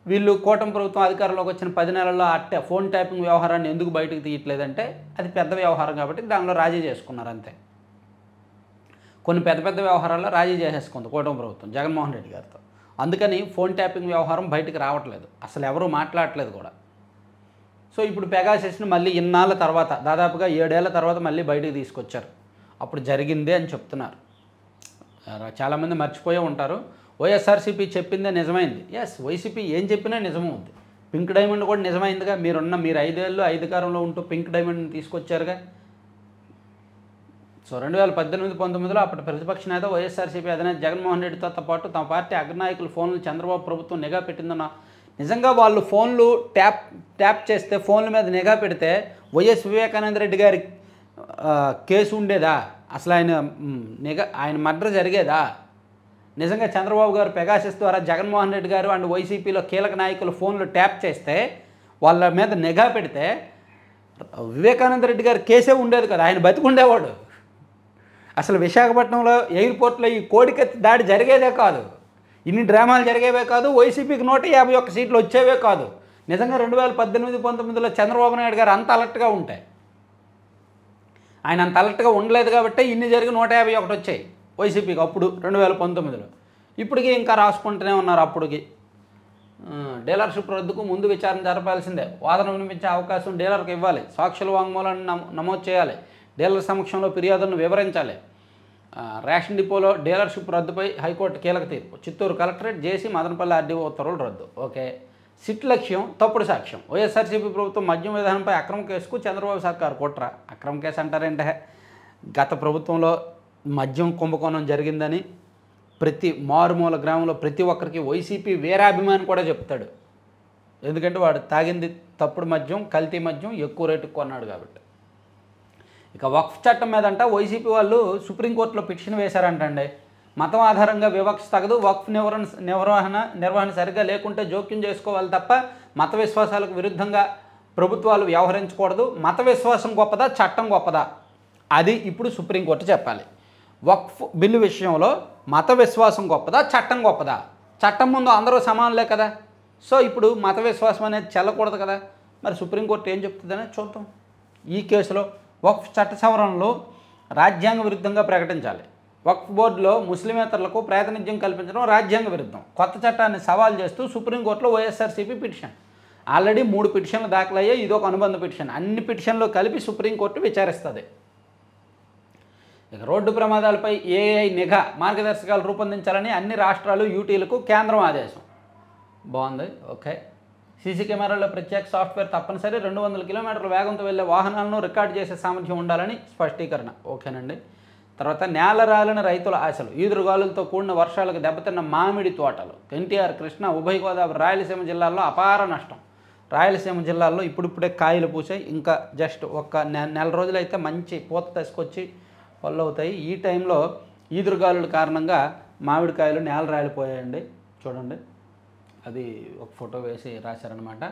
వీళ్ళు కూటమి ప్రభుత్వం అధికారంలోకి వచ్చిన 10 నెలల్లో ఫోన్ ట్యాపింగ్ వ్యవహారాన్ని ఎందుకు బయటకు తీయట్లేదంటే అది పెద్ద వ్యవహారం కాబట్టి దానిలో రాజీ చేసుకున్నారు అంతే. కొన్ని పెద్ద పెద్ద వ్యవహారాల్లో రాజీ చేసేసుకుంది కూటమి ప్రభుత్వం జగన్మోహన్ రెడ్డి గారితో. అందుకని ఫోన్ ట్యాపింగ్ వ్యవహారం బయటకు రావట్లేదు, అసలు ఎవరూ మాట్లాడట్లేదు కూడా. సో ఇప్పుడు పెగాసిస్ని మళ్ళీ ఇన్నాళ్ళ తర్వాత, దాదాపుగా 7 ఏళ్ల తర్వాత మళ్ళీ బయటకు తీసుకొచ్చారు. అప్పుడు జరిగిందే అని చెప్తున్నారు. చాలామంది మర్చిపోయే ఉంటారు. వైఎస్ఆర్సీపీ చెప్పిందే నిజమైంది. ఎస్, వైసీపీ ఏం చెప్పినా నిజమవుద్ది. పింక్ డైమండ్ కూడా నిజమైందిగా. మీరు 5 ఏళ్ళు అధికారంలో ఉంటూ పింక్ డైమండ్ని తీసుకొచ్చారుగా. సో 2018-19లో అప్పటి ప్రతిపక్ష నేత వైఎస్ఆర్సీపీ అధినేత జగన్మోహన్ రెడ్డితో పాటు తమ పార్టీ అగ్రనాయకుల ఫోన్లు చంద్రబాబు ప్రభుత్వం నిఘా పెట్టిందన్న. నిజంగా వాళ్ళు ఫోన్లు ట్యాప్ చేస్తే, ఫోన్ల మీద నిఘా పెడితే వైఎస్ వివేకానంద రెడ్డి గారి కేసు ఉండేదా? అసలు ఆయన మర్డర్ జరిగేదా? నిజంగా చంద్రబాబు గారు పెగాసిస్ ద్వారా జగన్మోహన్ రెడ్డి గారు అండ్ వైసీపీలో కీలక నాయకుల ఫోన్లు ట్యాప్ చేస్తే, వాళ్ళ మీద నిఘా పెడితే వివేకానంద రెడ్డి గారి కేసే ఉండేది కదా, ఆయన బతికుండేవాడు. అసలు విశాఖపట్నంలో ఎయిర్పోర్ట్లో ఈ కోడికత్తి దాడి జరిగేదే కాదు, ఇన్ని డ్రామాలు జరిగేవే కాదు, వైసీపీకి 151 సీట్లు వచ్చేవే కాదు. నిజంగా 2018-19లో చంద్రబాబు నాయుడు గారు అంత అలర్ట్గా ఉంటే, ఆయన అంత అలర్ట్గా ఉండలేదు కాబట్టి ఇన్ని జరిగి 151 వచ్చాయి వైసీపీకి అప్పుడు 2019లో. ఇప్పటికీ ఇంకా రాసుకుంటూనే ఉన్నారు. అప్పటికి డీలర్షిప్ రద్దుకు ముందు విచారణ జరపాల్సిందే. వాదన వినిపించే అవకాశం డీలర్కి ఇవ్వాలి. సాక్షుల వాంగ్మూలాన్ని నమోదు చేయాలి. డీలర్ సమక్షంలో ఫిర్యాదులను వివరించాలి. రేషన్ డిపోలో డీలర్షిప్ రద్దుపై హైకోర్టు కీలక తీర్పు. చిత్తూరు కలెక్టరేట్, జేసీ, మదనపల్లి ఆర్డీఓ ఉత్తర్వులు రద్దు. ఓకే. సిట్ లక్ష్యం తప్పుడు సాక్ష్యం. వైఎస్ఆర్సీపీ ప్రభుత్వం మద్యం విధానంపై అక్రమ కేసుకు చంద్రబాబు సర్కారు కుట్ర. అక్రమ కేసు అంటారంటే, గత ప్రభుత్వంలో మద్యం కుంభకోణం జరిగిందని ప్రతి మారుమూల గ్రామంలో ప్రతి ఒక్కరికి వైసీపీ వీరాభిమాని కూడా చెప్తాడు. ఎందుకంటే వాడు తాగింది తప్పుడు మద్యం, కల్తీ మద్యం, ఎక్కువ రేటుకు కొన్నాడు కాబట్టి. ఇక వక్ఫ్ చట్టం మీదంట వైసీపీ వాళ్ళు సుప్రీంకోర్టులో పిటిషన్ వేశారంటండి. మతం ఆధారంగా వివక్ష తగదు, వక్ఫ్ నిర్వహణ సరిగ్గా లేకుంటే జోక్యం చేసుకోవాలి తప్ప మత విశ్వాసాలకు విరుద్ధంగా ప్రభుత్వాలు వ్యవహరించకూడదు. మత విశ్వాసం గొప్పదా, చట్టం గొప్పదా? అది ఇప్పుడు సుప్రీంకోర్టు చెప్పాలి. వక్ఫ్ బిల్లు విషయంలో మత విశ్వాసం గొప్పదా, చట్టం గొప్పదా? చట్టం ముందు అందరూ సమానులే కదా. సో ఇప్పుడు మత విశ్వాసం అనేది చెల్లకూడదు కదా. మరి సుప్రీంకోర్టు ఏం చెప్తుందనే చూద్దాం. ఈ కేసులో వక్ఫ్ చట్ట సవరణలు రాజ్యాంగ విరుద్ధంగా ప్రకటించాలి. వక్ఫ్ బోర్డులో ముస్లిమేతరులకు ప్రాతినిధ్యం కల్పించడం రాజ్యాంగ విరుద్ధం. కొత్త చట్టాన్ని సవాల్ చేస్తూ సుప్రీంకోర్టులో వైఎస్ఆర్సీపీ పిటిషన్. ఆల్రెడీ 3 పిటిషన్లు దాఖలయ్యాయి. ఇదొక అనుబంధ పిటిషన్. అన్ని పిటిషన్లు కలిపి సుప్రీంకోర్టు విచారిస్తుంది. ఇక రోడ్డు ప్రమాదాలపై ఏఐ నిఘా మార్గదర్శకాలు రూపొందించాలని అన్ని రాష్ట్రాలు, యూటీలకు కేంద్రం ఆదేశం. బాగుంది. ఓకే. సీసీ కెమెరాల్లో ప్రత్యేక సాఫ్ట్వేర్ తప్పనిసరి. 200 కిలోమీటర్ల వేగంతో వెళ్లే వాహనాలను రికార్డు చేసే సామర్థ్యం ఉండాలని స్పష్టీకరణ. ఓకేనండి. తర్వాత నేలరాలిన రైతుల ఆశలు, ఈదురుగాలులతో కూడిన వర్షాలకు దెబ్బతిన్న మామిడి తోటలు. ఎన్టీఆర్, కృష్ణా, ఉభయ గోదావరి, రాయలసీమ జిల్లాల్లో అపార నష్టం. రాయలసీమ జిల్లాల్లో ఇప్పుడిప్పుడే కాయలు పూసాయి, ఇంకా జస్ట్ ఒక నెల రోజులైతే మంచి పూత తీసుకొచ్చి పళ్ళు అవుతాయి. ఈ టైంలో ఈదురుగాలుల కారణంగా మామిడికాయలు నేల రాలిపోయాయండి. చూడండి, అది ఒక ఫోటో వేసి రాశారనమాట.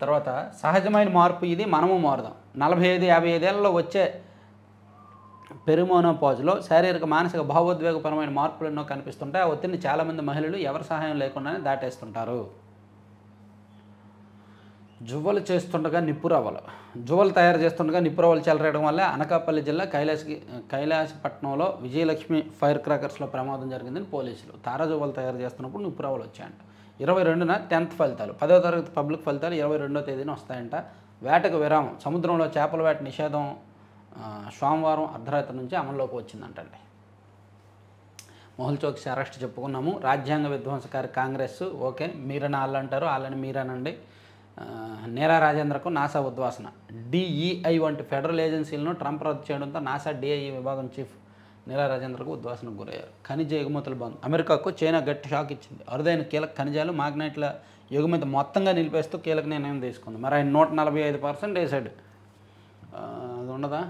తర్వాత సహజమైన మార్పు ఇది, మనము మారుదాం. 45-55 ఏళ్లలో వచ్చే పెరిమోనోపాజ్లో శారీరక, మానసిక, భావోద్వేగపరమైన మార్పులు ఎన్నో కనిపిస్తుంటాయి. ఆ ఒత్తిడిని చాలామంది మహిళలు ఎవరి సహాయం లేకుండానే దాటేస్తుంటారు. జువ్వలు చేస్తుండగా నిప్పురవ్వలు. జువ్వలు తయారు చేస్తుండగా నిప్పురవ్వలు చెలరేయడం వల్ల అనకాపల్లి జిల్లా కైలాసపట్నంలో విజయలక్ష్మి ఫైర్ క్రాకర్స్లో ప్రమాదం జరిగిందని పోలీసులు. తారా జువ్వలు తయారు చేస్తున్నప్పుడు నిప్పురవ్వలు వచ్చాయంట. 22న 10th ఫలితాలు, 10వ తరగతి పబ్లిక్ ఫలితాలు 22వ తేదీన వస్తాయంట. వేటకు విరామం. సముద్రంలో చేపల వేట నిషేధం సోమవారం అర్ధరాత్రి నుంచి అమల్లోకి వచ్చిందంటండి. మొహుల్ చోక్సీ అరెస్ట్ చెప్పుకున్నాము. రాజ్యాంగ విధ్వంసకారి కాంగ్రెస్, ఓకే, మీరని వాళ్ళు అంటారు, వాళ్ళని మీరనండి. నీరా రాజేంద్రకు నాసా ఉద్వాసన. డిఈఐ వంటి ఫెడరల్ ఏజెన్సీలను ట్రంప్ రద్దు చేయడంతో నాసా డిఐఈ విభాగం చీఫ్ నీరా రాజేంద్రకు ఉద్వాసనకు గురయ్యారు. ఖనిజ ఎగుమతులు బంద్. అమెరికాకు చైనా గట్టి షాక్ ఇచ్చింది. అరుదైన కీలక ఖనిజాలు, మాగ్నైట్ల ఎగుమతి మొత్తంగా నిలిపేస్తూ కీలక నిర్ణయం తీసుకుంది. మరి ఆయన 145% వేసాడు. అది ఉండదా?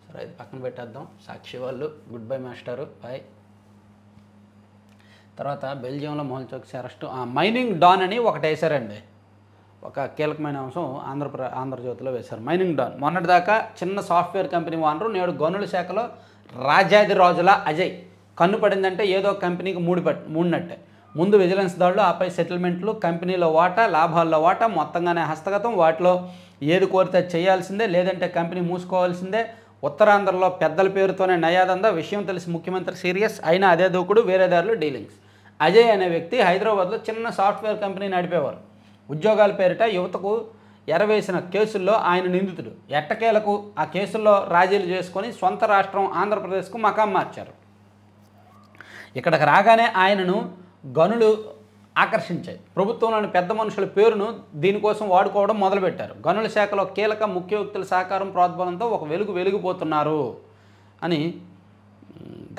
సరే, అది పక్కన పెట్టేద్దాం. సాక్షి వాళ్ళు గుడ్ బై మాస్టారు, బాయ్. తర్వాత బెల్జియంలో Mohul Chokshi arrest. Mining don అని ఒకటి వేశారండి, ఒక కీలకమైన అంశం ఆంధ్రజ్యోతిలో వేశారు. మైనింగ్ డాన్ మొన్నటిదాకా చిన్న సాఫ్ట్వేర్ కంపెనీ ఓనరు, నేడు గనుల శాఖలో రాజాది రాజుల అజయ్. కన్ను పడిందంటే ఏదో కంపెనీకి మూడినట్టే. ముందు విజిలెన్స్ దాడులు, ఆపై సెటిల్మెంట్లు, కంపెనీలో వాటా, లాభాల్లో వాటా, మొత్తంగానే హస్తగతం. వాటిలో ఏది కోరితే చేయాల్సిందే, లేదంటే కంపెనీ మూసుకోవాల్సిందే. ఉత్తరాంధ్రలో పెద్దల పేరుతోనే నయాదందా. విషయం తెలిసి ముఖ్యమంత్రి సీరియస్, అయినా అదే దూకుడు, వేరే దారిలో డీలింగ్స్. అజయ్ అనే వ్యక్తి హైదరాబాద్లో చిన్న సాఫ్ట్వేర్ కంపెనీ నడిపేవారు. ఉద్యోగాల పేరిట యువతకు ఎరవేసిన కేసుల్లో ఆయన నిందితుడు. ఎట్టకేలకు ఆ కేసుల్లో రాజీలు చేసుకొని సొంత రాష్ట్రం ఆంధ్రప్రదేశ్కు మకాం మార్చారు. ఇక్కడికి రాగానే ఆయనను గనులు ఆకర్షించాయి. ప్రభుత్వంలోని పెద్ద మనుషుల పేరును దీనికోసం వాడుకోవడం మొదలుపెట్టారు. గనుల శాఖలో కీలక ముఖ్య వ్యక్తుల సహకారం, ప్రోద్బలంతో ఒక వెలుగుపోతున్నారు అని.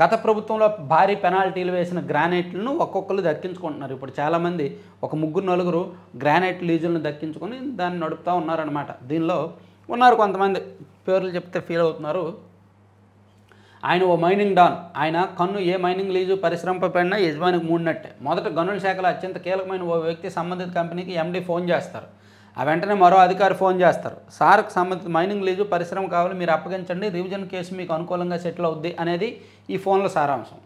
గత ప్రభుత్వంలో భారీ పెనాల్టీలు వేసిన గ్రానైట్లను ఒక్కొక్కరు దక్కించుకుంటున్నారు. ఇప్పుడు చాలామంది ఒక 3-4 గ్రానైట్ లీజులను దక్కించుకొని దాన్ని నడుపుతూ ఉన్నారనమాట. దీనిలో ఉన్నారు కొంతమంది, పేర్లు చెప్తే ఫీల్ అవుతున్నారు. ఆయన ఓ మైనింగ్ డాన్. ఆయన కన్ను ఏ మైనింగ్ లీజు పరిశ్రమపై పడినా యజమానికి మూడినట్టే. మొదట గనుల శాఖలో అత్యంత కీలకమైన ఓ వ్యక్తి సంబంధిత కంపెనీకి ఎండీ ఫోన్ చేస్తారు. ఆ వెంటనే మరో అధికారి ఫోన్ చేస్తారు. సార్కు సంబంధిత మైనింగ్ లీజు పరిశ్రమ కావాలి, మీరు అప్పగించండి, రివిజన్ కేసు మీకు అనుకూలంగా సెటిల్ అవుద్ది అనేది ఈ ఫోన్ల సారాంశం.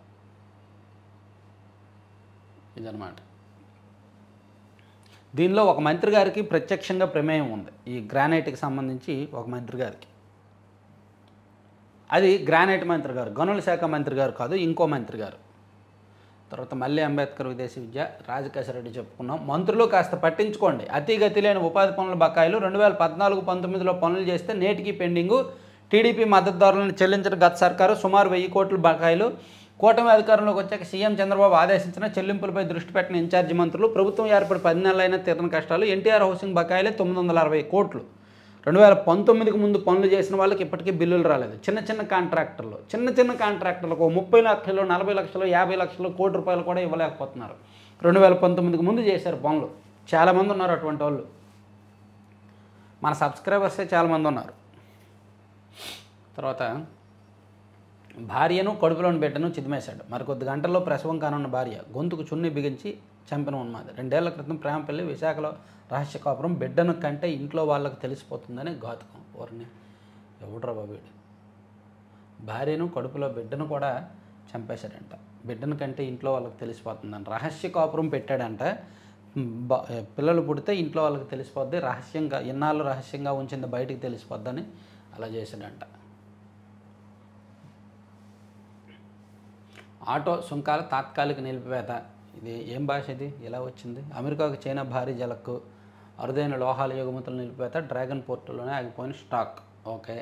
ఇదనమాట. దీనిలో ఒక మంత్రి గారికి ప్రత్యక్షంగా ప్రమేయం ఉంది. ఈ గ్రానైట్కి సంబంధించి ఒక మంత్రి గారికి. అది గ్రానైట్ మంత్రి గారు, గనుల శాఖ మంత్రి గారు కాదు, ఇంకో మంత్రి గారు. తర్వాత మళ్ళీ అంబేద్కర్ విదేశీ విద్య, రాజకేశ్వరరెడ్డి చెప్పుకున్నాం. మంత్రులు కాస్త పట్టించుకోండి. అతిగతి లేని ఉపాధి పనుల బకాయిలు 2014-19లో పనులు చేస్తే నేటికి పెండింగు. టీడీపీ మద్దతుదారులను చెల్లించిన గత సర్కారు సుమారు 1000 కోట్ల బకాయిలు. కూటమి అధికారంలోకి వచ్చాక సీఎం చంద్రబాబు ఆదేశించిన చెల్లింపులపై దృష్టి పెట్టిన ఇన్ఛార్జి మంత్రులు. ప్రభుత్వం ఏర్పడి 10 నెలలైనా తీరని కష్టాలు. ఎన్టీఆర్ హౌసింగ్ బకాయిలే 960 కోట్లు. 2019కి ముందు పనులు చేసిన వాళ్ళకి ఇప్పటికీ బిల్లులు రాలేదు. చిన్న కాంట్రాక్టర్లకు 30 లక్షలు, 40 లక్షలు, 50 లక్షలు, కోటి రూపాయలు కూడా ఇవ్వలేకపోతున్నారు. 2019కి ముందు చేశారు పనులు. చాలామంది ఉన్నారు అటువంటి వాళ్ళు. మన సబ్స్క్రైబర్సే చాలామంది ఉన్నారు. తర్వాత భార్యను, కడుపులోని బిడ్డను చిదిమేశాడు. మరికొద్ది గంటల్లో ప్రసవం కానున్న భార్య గొంతుకు చున్ని బిగించి చంపిన ఉన్మాది. 2 ఏళ్ల క్రితం ప్రేమ పెళ్లి, విశాఖలో రహస్య కాపురం. బిడ్డను కంటే ఇంట్లో వాళ్ళకి తెలిసిపోతుందని ఘాతుకం. ఎవరిని ఎవడ్రా బాబు? భార్యను, కడుపులో బిడ్డను కూడా చంపేశాడంట. బిడ్డను కంటే ఇంట్లో వాళ్ళకి తెలిసిపోతుందని రహస్య కాపురం పెట్టాడంట. పిల్లలు పుడితే ఇంట్లో వాళ్ళకి తెలిసిపోద్ది, రహస్యంగా ఇన్నాళ్ళు రహస్యంగా ఉంచింది బయటికి తెలిసిపోద్దని అలా చేశాడంట. ఆటో సుంకాల తాత్కాలిక నిలిపివేత. ఇది ఏం భాష? ఇది ఎలా వచ్చింది? అమెరికాకు చైనా భారీ జలక్కు, అరుదైన లోహాల ఎగుమతులు నిలిపివేత, డ్రాగన్ పోర్టులోనే ఆగిపోయిన స్టాక్. ఓకే.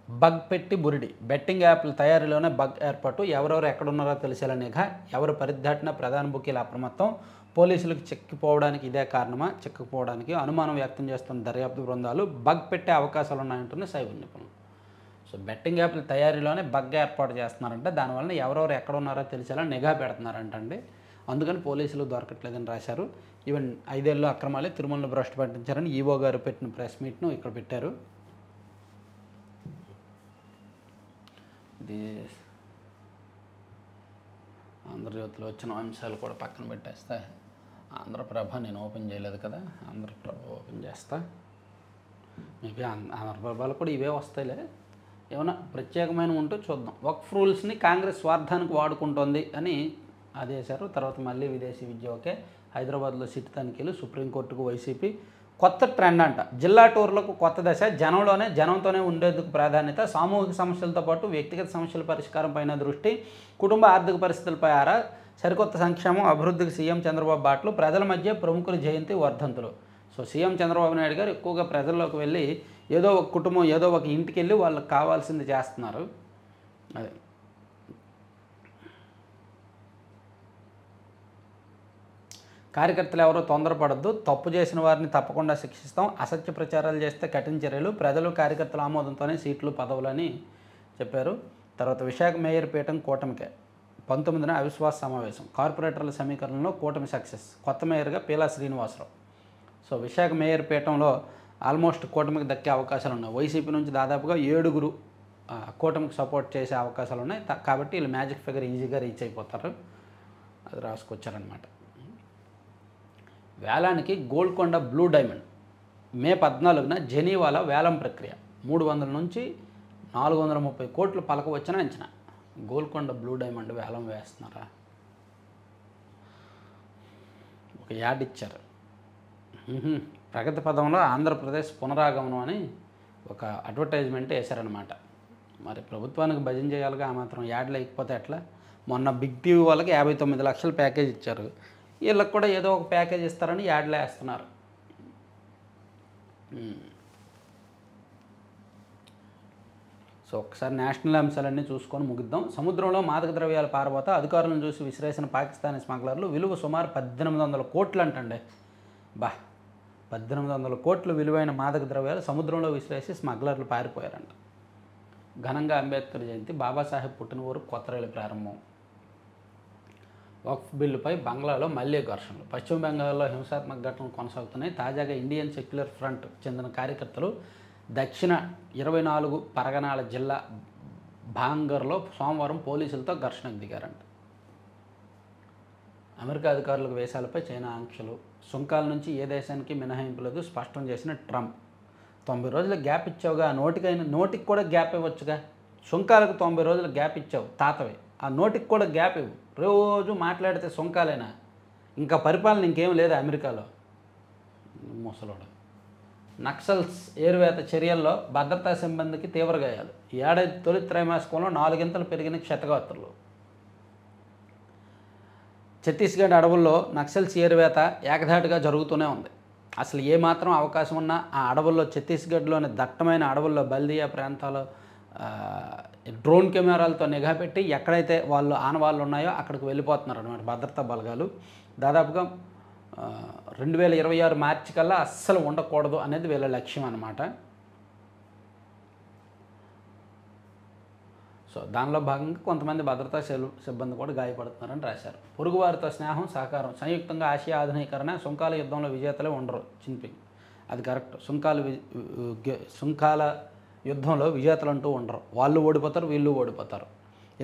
బగ్ పెట్టి బురిడి. బెట్టింగ్ యాప్ల తయారీలోనే బగ్ ఏర్పాటు. ఎవరెవరు ఎక్కడున్నారో తెలిసేలా నిఘా. ఎవరు పరిధాటిన ప్రధాన బుకీల అప్రమత్తం. పోలీసులకు చిక్కిపోవడానికి ఇదే కారణమా? చిక్కుపోవడానికి అనుమానం వ్యక్తం చేస్తున్న దర్యాప్తు బృందాలు. బగ్ పెట్టే అవకాశాలు ఉన్నాయంటున్న సైబర్ నిపుణులు. సో బెట్టింగ్ యాప్ల తయారీలోనే బగ్ ఏర్పాటు చేస్తున్నారంటే దానివల్ల ఎవరెవరు ఎక్కడ ఉన్నారో తెలిసేలా నిఘా పెడుతున్నారంటండి. అందుకని పోలీసులు దొరకట్లేదని రాశారు. ఈవెన్ 5 ఏళ్ళు అక్రమాలే తిరుమలను భ్రష్టు పట్టించారని ఈవో గారు పెట్టిన ప్రెస్ మీట్ను ఇక్కడ పెట్టారు. ఇది ఆంధ్రజ్యోతిలో వచ్చిన అంశాలు కూడా పక్కన పెట్టేస్తా. ఆంధ్రప్రభ నేను ఓపెన్ చేయలేదు కదా, ఆంధ్రప్రభ ఓపెన్ చేస్తా. మేబీ ఆంధ్రప్రభలో కూడా ఇవే వస్తాయిలే, ఏమైనా ప్రత్యేకమైన ఉంటూ చూద్దాం. వక్ఫ్ రూల్స్ని కాంగ్రెస్ స్వార్థానికి వాడుకుంటోంది అని ఆదేశారు. తర్వాత మళ్ళీ విదేశీ విద్య ఓకే. హైదరాబాద్లో సిట్ తనిఖీలు, సుప్రీంకోర్టుకు వైసీపీ కొత్త ట్రెండ్ అంట. జిల్లా టూర్లకు కొత్త దశ, జనంతోనే ఉండేందుకు ప్రాధాన్యత, సామూహిక సమస్యలతో పాటు వ్యక్తిగత సమస్యల పరిష్కారం పైన దృష్టి, కుటుంబ ఆర్థిక పరిస్థితులపై ఆరా, సరికొత్త సంక్షేమం అభివృద్ధికి సీఎం చంద్రబాబు బాటలు, ప్రజల మధ్య ప్రముఖుల జయంతి వర్ధంతులు. సో సీఎం చంద్రబాబు నాయుడు గారు ఎక్కువగా ప్రజల్లోకి వెళ్ళి ఏదో ఒక కుటుంబం ఏదో ఒక ఇంటికి వెళ్ళి వాళ్ళకి కావాల్సింది చేస్తున్నారు. అదే కార్యకర్తలు ఎవరో తొందరపడద్దు, తప్పు చేసిన వారిని తప్పకుండా శిక్షిస్తాం, అసత్య ప్రచారాలు చేస్తే కఠిన చర్యలు, ప్రజలు కార్యకర్తల ఆమోదంతోనే సీట్లు పదవులని చెప్పారు. తర్వాత విశాఖ మేయర్ పీఠం కూటమికే 19న అవిశ్వాస సమావేశం, కార్పొరేటర్ల సమీకరణలో కూటమి సక్సెస్, కొత్త మేయర్గా పీలా శ్రీనివాసరావు. సో విశాఖ మేయర్ పీఠంలో ఆల్మోస్ట్ కూటమికి దక్కే అవకాశాలు ఉన్నాయి. వైసీపీ నుంచి దాదాపుగా 7 కూటమికి సపోర్ట్ చేసే అవకాశాలు ఉన్నాయి. కాబట్టి వీళ్ళు మ్యాజిక్ ఫిగర్ ఈజీగా రీచ్ అయిపోతారు. అది రాసుకొచ్చారనమాట. వేలానికి గోల్కొండ బ్లూ డైమండ్ మే 14న జెనీవాలో వేలం ప్రక్రియ 300 నుంచి 430 కోట్లు పలకవచ్చని అంచనా. గోల్కొండ బ్లూ డైమండ్ వేలం వేస్తున్నారా? ఒక యాడ్ ఇచ్చారు. ప్రగతి పదంలో ఆంధ్రప్రదేశ్ పునరాగమనం అని ఒక అడ్వర్టైజ్మెంట్ వేశారనమాట. మరి ప్రభుత్వానికి భజన చేయాలిగా, ఆ మాత్రం యాడ్లు లేకపోతే ఎట్లా? మొన్న బిగ్ టీవీ వాళ్ళకి 59 లక్షల ప్యాకేజ్ ఇచ్చారు, వీళ్ళకి కూడా ఏదో ఒక ప్యాకేజ్ ఇస్తారని యాడ్లు వేస్తున్నారు. సో ఒకసారి నేషనల్ అంశాలన్నీ చూసుకొని ముగిద్దాం. సముద్రంలో మాదక ద్రవ్యాలు పారబోతా అధికారులను చూసి విసిరేసిన పాకిస్తానీ స్మగ్లర్లు, విలువ సుమారు 1800 కోట్లు అంటండి. 1800 కోట్లు విలువైన మాదక ద్రవ్యాలు సముద్రంలో విసిరేసి స్మగ్లర్లు పారిపోయారంట. ఘనంగా అంబేద్కర్ జయంతి, బాబాసాహెబ్ పుట్టిన ఊరు కొత్త రైలు ప్రారంభం. వక్ఫ్ బిల్లుపై బంగ్లాలో మళ్లీ ఘర్షణలు, పశ్చిమ బెంగాల్లో హింసాత్మక ఘటనలు కొనసాగుతున్నాయి. తాజాగా ఇండియన్ సెక్యులర్ ఫ్రంట్ చెందిన కార్యకర్తలు దక్షిణ 24 పరగనాల జిల్లా భాంగర్లో సోమవారం పోలీసులతో ఘర్షణకు దిగారంట. అమెరికా అధికారులకు వేసాలపై చైనా ఆంక్షలు, సుంకాల నుంచి ఏ దేశానికి మినహాయింపు లేదు స్పష్టం చేసిన ట్రంప్. 90 రోజుల గ్యాప్ ఇచ్చావుగా, నోటికి కూడా గ్యాప్ ఇవ్వచ్చుగా. సుంకాలకు 90 రోజుల గ్యాప్ ఇచ్చావు తాతవి, ఆ నోటికి కూడా గ్యాప్ ఇవ్వు. రోజు మాట్లాడితే సుంకాలేనా? ఇంకా పరిపాలన ఇంకేం లేదా అమెరికాలో? ముసలోడు. నక్సల్స్ ఏరువేత చర్యల్లో భద్రతా సిబ్బందికి తీవ్ర గాయాలు. ఈ ఏడాది తొలి త్రైమాసికంలో 4 పెరిగిన క్షతగాత్రులు. ఛత్తీస్గఢ్ అడవుల్లో నక్సల్స్ ఏరువేత ఏకధాటిగా జరుగుతూనే ఉంది. అసలు ఏమాత్రం అవకాశం ఉన్నా ఆ అడవుల్లో, ఛత్తీస్గఢ్లోని దట్టమైన అడవుల్లో బల్దియా ప్రాంతాల్లో డ్రోన్ కెమెరాలతో నిఘా పెట్టి ఎక్కడైతే వాళ్ళు ఆనవాళ్ళు ఉన్నాయో అక్కడికి వెళ్ళిపోతున్నారు అన్నమాట భద్రతా బలగాలు. దాదాపుగా 2026 మార్చి కల్లా అస్సలు ఉండకూడదు అనేది వీళ్ళ లక్ష్యం అన్నమాట. సో దానిలో భాగంగా కొంతమంది భద్రతా సిబ్బంది కూడా గాయపడుతున్నారని రాశారు. పొరుగువారితో స్నేహం, సహకారం, సంయుక్తంగా ఆసియా ఆధునీకరణ, సుంకాల యుద్ధంలో విజేతలే ఉండరు జిన్పింగ్. అది కరెక్ట్. సుంకాల యుద్ధంలో విజేతలు అంటూ ఉండరు. వాళ్ళు ఓడిపోతారు, వీళ్ళు ఓడిపోతారు.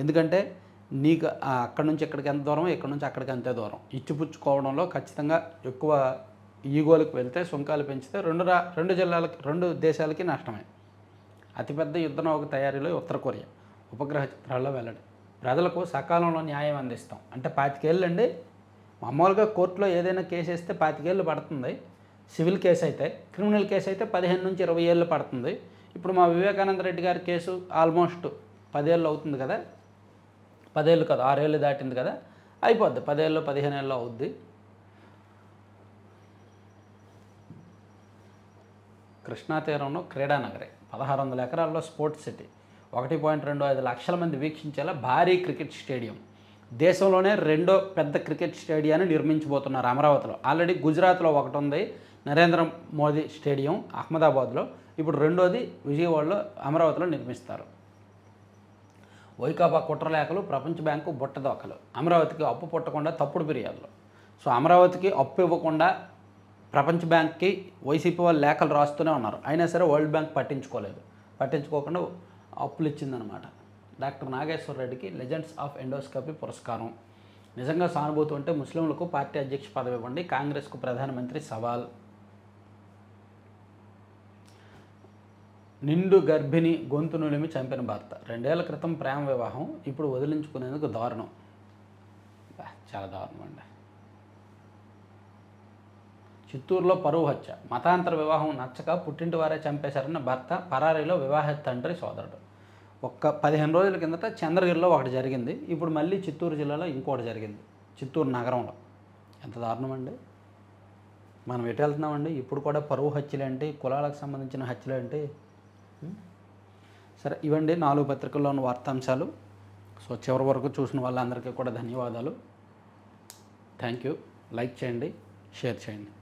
ఎందుకంటే నీకు అక్కడి నుంచి ఇక్కడికి ఎంత దూరం, ఇక్కడి నుంచి అక్కడికి అంతే దూరం. ఇచ్చిపుచ్చుకోవడంలో ఖచ్చితంగా ఎక్కువ ఈగోలకు వెళ్తే, సుంకాలు పెంచితే రెండు దేశాలకి నష్టమే. అతిపెద్ద యుద్ధ నౌక తయారీలో ఉత్తర కొరియా ఉపగ్రహ చిత్రాల్లో వెల్లడి. ప్రజలకు సకాలంలో న్యాయం అందిస్తాం అంటే 25 ఏళ్ళు అండి. మామూలుగా కోర్టులో ఏదైనా కేసు వేస్తే 25 ఏళ్ళు పడుతుంది సివిల్ కేసు అయితే. క్రిమినల్ కేసు అయితే 15 నుంచి 20 ఏళ్ళు పడుతుంది. ఇప్పుడు మా వివేకానంద రెడ్డి గారి కేసు ఆల్మోస్ట్ 10 ఏళ్ళు అవుతుంది కదా, 10 ఏళ్ళు కదా, 6 ఏళ్ళు దాటింది కదా, అయిపోద్ది. 10 ఏళ్ళు 15 ఏళ్ళు అవుద్ది. కృష్ణా తీరంలో క్రీడానగరి, 1600 ఎకరాల్లో స్పోర్ట్స్ సిటీ, 1.25 లక్షల మంది వీక్షించేలా భారీ క్రికెట్ స్టేడియం. దేశంలోనే రెండో పెద్ద క్రికెట్ స్టేడియాన్ని నిర్మించబోతున్నారు అమరావతిలో. ఆల్రెడీ గుజరాత్లో ఒకటి ఉంది, నరేంద్ర మోదీ స్టేడియం అహ్మదాబాద్లో. ఇప్పుడు రెండోది విజయవాడలో అమరావతిలో నిర్మిస్తారు. వైకాపా కుట్రలేఖలు, ప్రపంచ బ్యాంకు బుట్టదోకలు, అమరావతికి అప్పు పుట్టకుండా తప్పుడు ఫిర్యాదులు. సో అమరావతికి అప్పు ఇవ్వకుండా ప్రపంచ బ్యాంక్కి వైసీపీ వాళ్ళు లేఖలు రాస్తూనే ఉన్నారు. అయినా సరే వరల్డ్ బ్యాంక్ పట్టించుకోకుండా అప్పులు ఇచ్చిందనమాట. డాక్టర్ నాగేశ్వర రెడ్డికి లెజెండ్స్ ఆఫ్ ఎండోస్కోపీ పురస్కారం. నిజంగా సానుభూతి ఉంటే ముస్లింలకు పార్టీ అధ్యక్ష పదవి ఇవ్వండి, కాంగ్రెస్కు ప్రధానమంత్రి సవాల్. నిండు గర్భిణి గొంతు నులిమి చంపిన భర్త. 2 ఏళ్ల క్రితం ప్రేమ వివాహం, ఇప్పుడు వదిలించుకునేందుకు దారుణం. చాలా దారుణం అండి. చిత్తూరులో పరువు హత్య. మతాంతర వివాహం నచ్చక పుట్టింటి వారే చంపేశారన్న భర్త, పరారీలో వివాహేతర తండ్రి సోదరుడు. 15 రోజుల కిందట చంద్రగిరిలో ఒకటి జరిగింది, ఇప్పుడు మళ్ళీ చిత్తూరు జిల్లాలో ఇంకోటి జరిగింది, చిత్తూరు నగరంలో. ఎంత దారుణం అండి. మనం ఎటు వెళ్తున్నామండి? ఇప్పుడు కూడా పరువు హత్యలేంటి, కులాలకు సంబంధించిన హత్యలేంటి? సరే, ఇవండి 4 పత్రికల్లో ఉన్న వార్తాంశాలు. సో చివరి వరకు చూసిన వాళ్ళందరికీ కూడా ధన్యవాదాలు. Thank you. లైక్ చేయండి, షేర్ చేయండి.